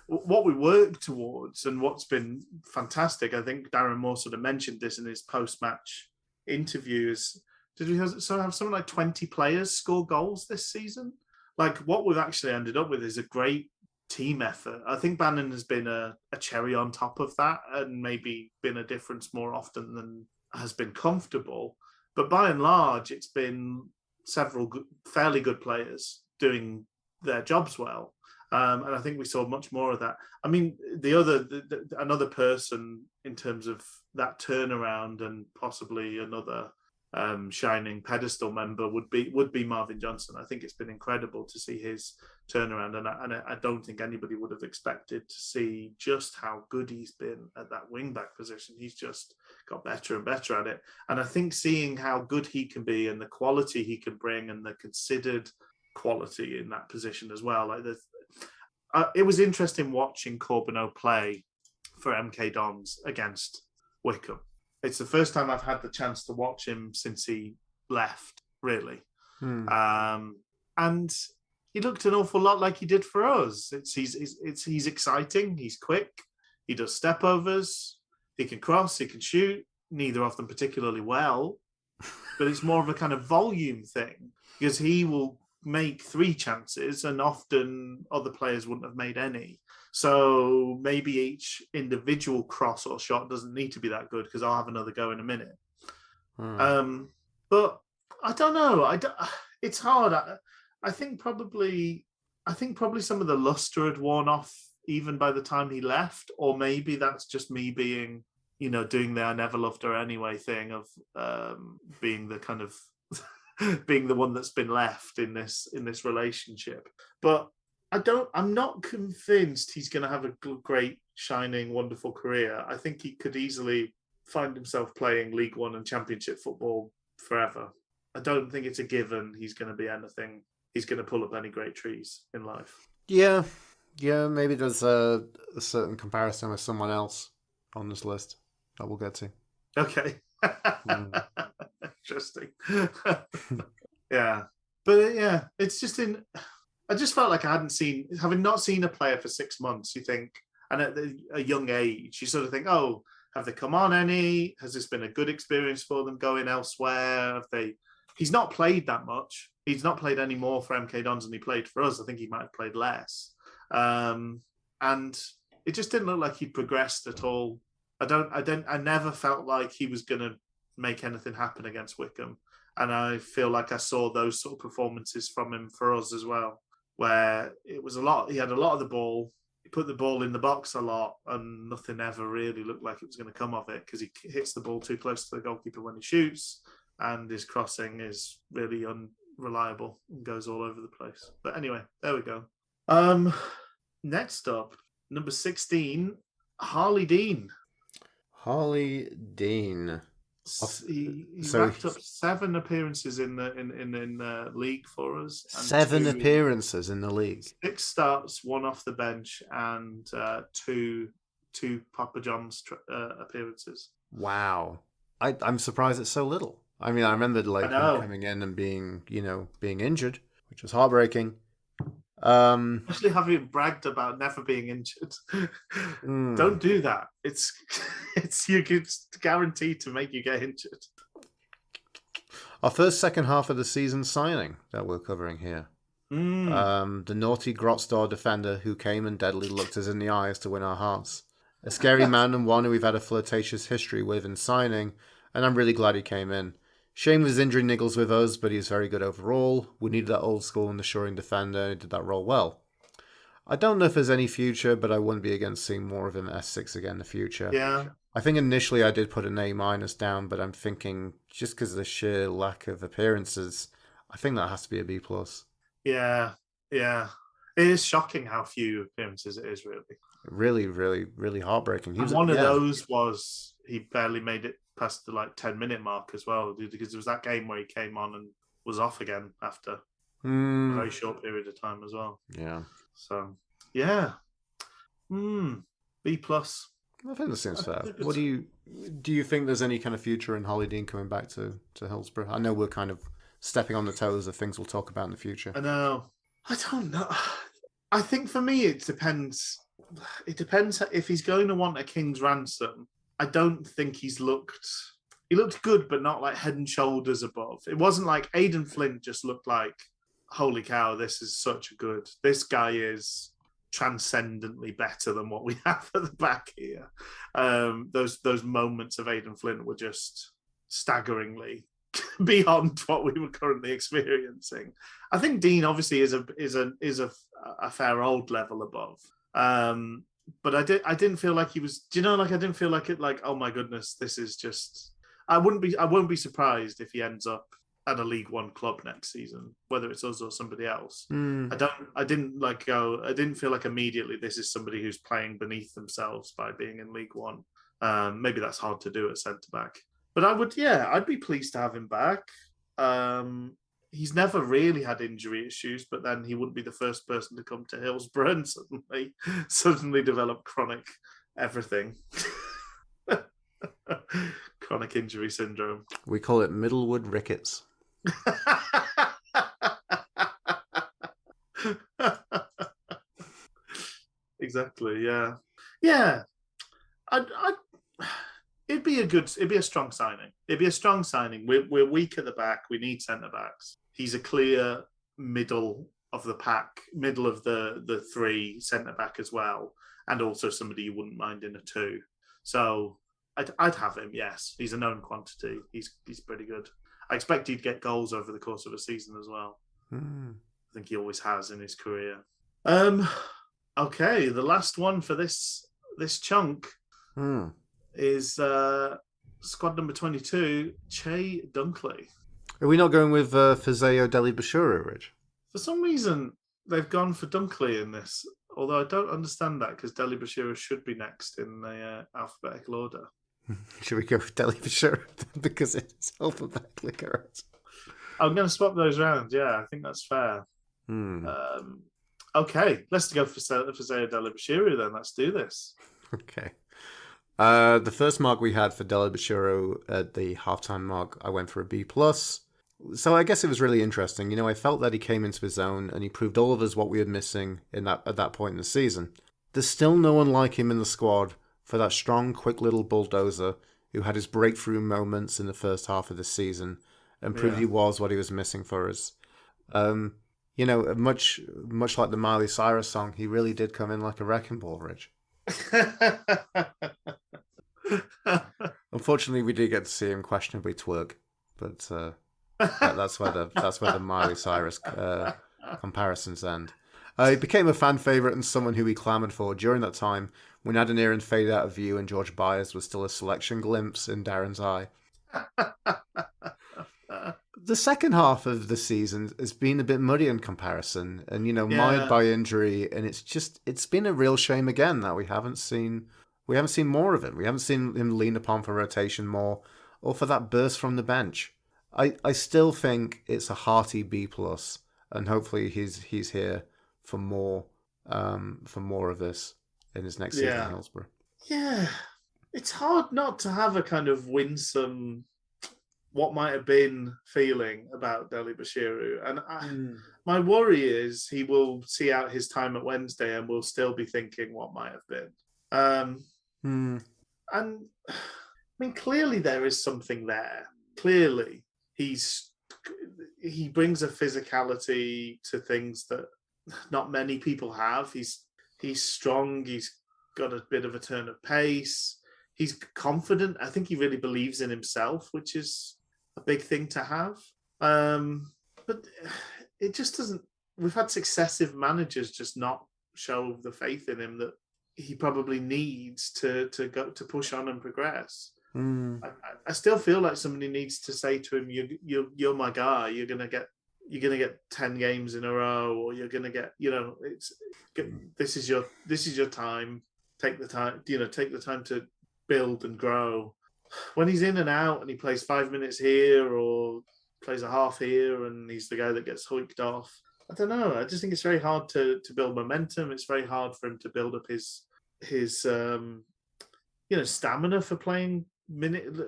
what we work towards and what's been fantastic, I think Darren Moore sort of mentioned this in his post-match interviews. Did we have something like 20 players score goals this season? Like what we've actually ended up with is a great team effort. I think Bannon has been a cherry on top of that and maybe been a difference more often than has been comfortable. But by and large, it's been several fairly good players doing their jobs well. And I think we saw much more of that. I mean, another person in terms of that turnaround and possibly another shining pedestal member would be Marvin Johnson. I think it's been incredible to see his turnaround, and I don't think anybody would have expected to see just how good he's been at that wing-back position. He's just got better and better at it. And I think seeing how good he can be and the quality he can bring and the considered quality in that position as well. Like it was interesting watching Corbeanu play for MK Dons against Wickham. It's the first time I've had the chance to watch him since he left, really. And he looked an awful lot like he did for us. He's exciting. He's quick. He does step overs. He can cross. He can shoot. Neither of them particularly well, but it's more of a kind of volume thing because he will make 3 chances and often other players wouldn't have made any. So maybe each individual cross or shot doesn't need to be that good because I'll have another go in a minute. But I don't know. It's hard. I think probably some of the luster had worn off even by the time he left, or maybe that's just me being, doing the I never loved her anyway thing of being the kind of being the one that's been left in this relationship. But I'm not convinced he's going to have a great, shining, wonderful career. I think he could easily find himself playing League One and Championship football forever. I don't think it's a given he's going to be anything. He's going to pull up any great trees in life. Yeah, maybe there's a certain comparison with someone else on this list that we'll get to. Okay. Interesting. Yeah. But yeah, it's just I just felt like I having not seen a player for 6 months, you think, and at a young age, you sort of think, oh, have they come on any? Has this been a good experience for them going elsewhere? He's not played that much. He's not played any more for MK Dons than he played for us. I think he might have played less. And it just didn't look like he progressed at all. I never felt like he was going to make anything happen against Wickham. And I feel like I saw those sort of performances from him for us as well, where it was he had a lot of the ball, he put the ball in the box a lot, and nothing ever really looked like it was going to come of it because he hits the ball too close to the goalkeeper when he shoots, and his crossing is really unreliable and goes all over the place. But anyway, there we go. Next up, number 16, Harley Dean. Harley Dean. He racked up 7 appearances in the league for us. 7 appearances in the league. 6 starts, 1 off the bench, and 2 Papa John's appearances. Wow, I'm surprised it's so little. I mean, I remember him coming in and being injured, which was heartbreaking. Especially having bragged about never being injured. Don't do that. It's guaranteed to make you get injured. Our first second half of the season signing that we're covering here. The naughty Grotstar defender who came and deadly looked us in the eyes to win our hearts. A scary man and one who we've had a flirtatious history with in signing, and I'm really glad he came in. Shame his injury niggles with us, but he's very good overall. We needed that old school and assuring defender, and he did that role well. I don't know if there's any future, but I wouldn't be against seeing more of him at S6 again in the future. Yeah. I think initially I did put an A- down, but I'm thinking just because of the sheer lack of appearances, I think that has to be a B+. Yeah. It is shocking how few appearances it is, really. Really, really, really heartbreaking. One of those was he barely made it past the 10-minute mark as well, because there was that game where he came on and was off again after a very short period of time as well. Yeah. So yeah, B plus. I think that seems fair. What do you think? There's any kind of future in Holly Dean coming back to Hillsborough? I know we're kind of stepping on the toes of things we'll talk about in the future. I know. I don't know. I think for me it depends. It depends if he's going to want a king's ransom. I don't think he looked good, but not like head and shoulders above. It wasn't like Aidan Flint just looked like, holy cow, this guy is transcendently better than what we have at the back here. Those moments of Aidan Flint were just staggeringly beyond what we were currently experiencing. I think Dean obviously is a fair old level above. But I didn't feel like he was. Do you know? I didn't feel like it. Oh my goodness, this is just. I won't be surprised if he ends up at a League One club next season, whether it's us or somebody else. I didn't feel like immediately this is somebody who's playing beneath themselves by being in League One. Maybe that's hard to do at centre back, but I'd be pleased to have him back. He's never really had injury issues, but then he wouldn't be the first person to come to Hillsborough and suddenly develop chronic everything. Chronic injury syndrome. We call it Middlewood Rickets. Exactly. Yeah. It'd be a strong signing. We're weak at the back. We need centre backs. He's a clear middle of the pack, middle of the three centre back as well, and also somebody you wouldn't mind in a two. So I'd have him. Yes, he's a known quantity. He's pretty good. I expect he'd get goals over the course of a season as well. I think he always has in his career. Okay, the last one for this chunk is squad number 22, Che Dunkley. Are we not going with Fizeo Dele-Bashiru, Rich? For some reason, they've gone for Dunkley in this, although I don't understand that because Dele-Bashiru should be next in the alphabetical order. Should we go with Dele-Bashiru because it's alphabetically correct? I'm going to swap those around. Yeah, I think that's fair. Okay, let's go for Fizeo Dele-Bashiru then. Let's do this. Okay. The first mark we had for Dele-Bashiru at the halftime mark, I went for a B+. So I guess it was really interesting. You know, I felt that he came into his own and he proved all of us what we were missing at that point in the season. There's still no one like him in the squad for that strong, quick little bulldozer who had his breakthrough moments in the first half of the season and proved he was what he was missing for us. You know, much like the Miley Cyrus song, he really did come in like a wrecking ball, Rich. Unfortunately, we did get to see him questionably twerk, but that's where the Miley Cyrus comparisons end. He became a fan favourite and someone who we clamoured for during that time when Adedoyin faded out of view and George Byers was still a selection glimpse in Darren's eye. The second half of the season has been a bit muddy in comparison and, you know, mired by injury. And it's been a real shame again that we haven't seen more of him. We haven't seen him lean upon for rotation more or for that burst from the bench. I still think it's a hearty B+, and hopefully he's here for more of this in his next season in Hillsborough. Yeah. It's hard not to have a kind of winsome what might have been feeling about Dele-Bashiru. And my worry is he will see out his time at Wednesday and will still be thinking what might have been. And I mean, clearly there is something there. Clearly he brings a physicality to things that not many people have. He's strong. He's got a bit of a turn of pace. He's confident. I think he really believes in himself, which is a big thing to have. But it just doesn't. We've had successive managers just not show the faith in him that he probably needs to go to push on and progress. I still feel like somebody needs to say to him, "You're my guy. You're gonna get 10 games in a row, or you're gonna get, you know, this is your time. Take the time, take the time to build and grow." when he's in and out and he plays 5 minutes here or plays a half here and he's the guy that gets hoiked off, I don't know. I just think it's very hard to build momentum. It's very hard for him to build up his stamina for playing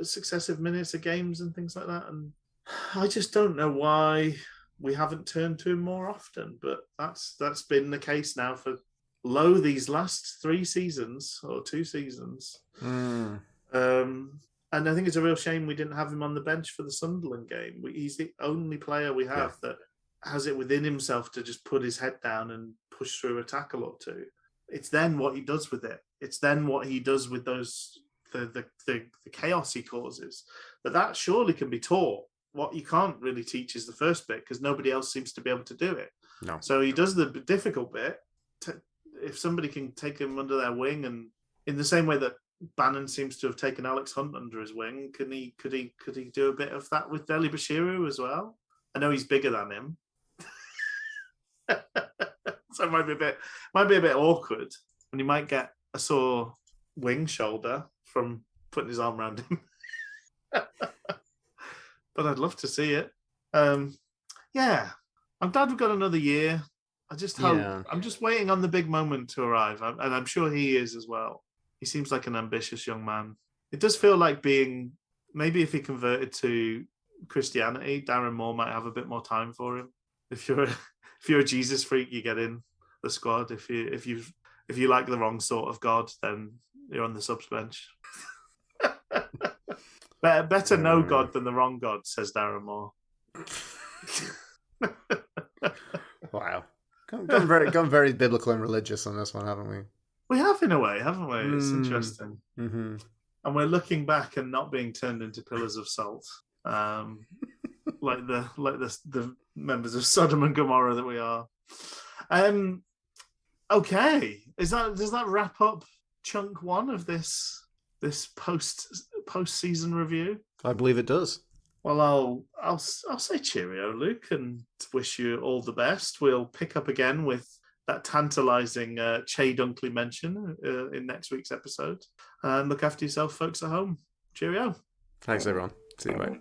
successive minutes of games and things like that. And I just don't know why we haven't turned to him more often. But that's been the case now for these last 3 seasons or 2 seasons. And I think it's a real shame we didn't have him on the bench for the Sunderland game. He's the only player we have that has it within himself to just put his head down and push through a tackle or two. It's then what he does with it. It's then what he does with those the chaos he causes. But that surely can be taught. What you can't really teach is the first bit because nobody else seems to be able to do it. No. So he does the difficult bit. If somebody can take him under their wing, and in the same way that Bannon seems to have taken Alex Hunt under his wing, could he do a bit of that with Dele-Bashiru as well? I know he's bigger than him. So it might be a bit awkward, and he might get a sore wing shoulder from putting his arm around him. But I'd love to see it. I'm glad we've got another year. I just hope. Yeah. I'm just waiting on the big moment to arrive, and I'm sure he is as well. He seems like an ambitious young man. It does feel like maybe if he converted to Christianity, Darren Moore might have a bit more time for him. If you're a Jesus freak, you get in the squad. If you like the wrong sort of God, then you're on the subs bench. Better no God than the wrong God, says Darren Moore. Wow. Gone very biblical and religious on this one, haven't we? We have, in a way, haven't we? It's interesting. Mm-hmm. And we're looking back and not being turned into pillars of salt, like the members of Sodom and Gomorrah that we are. Okay, does that wrap up chunk 1 of this post-season review? I believe it does. Well, I'll say cheerio, Luke, and wish you all the best. We'll pick up again with that tantalising Che Dunkley mention in next week's episode. And look after yourself, folks at home. Cheerio. Thanks, everyone. See you later.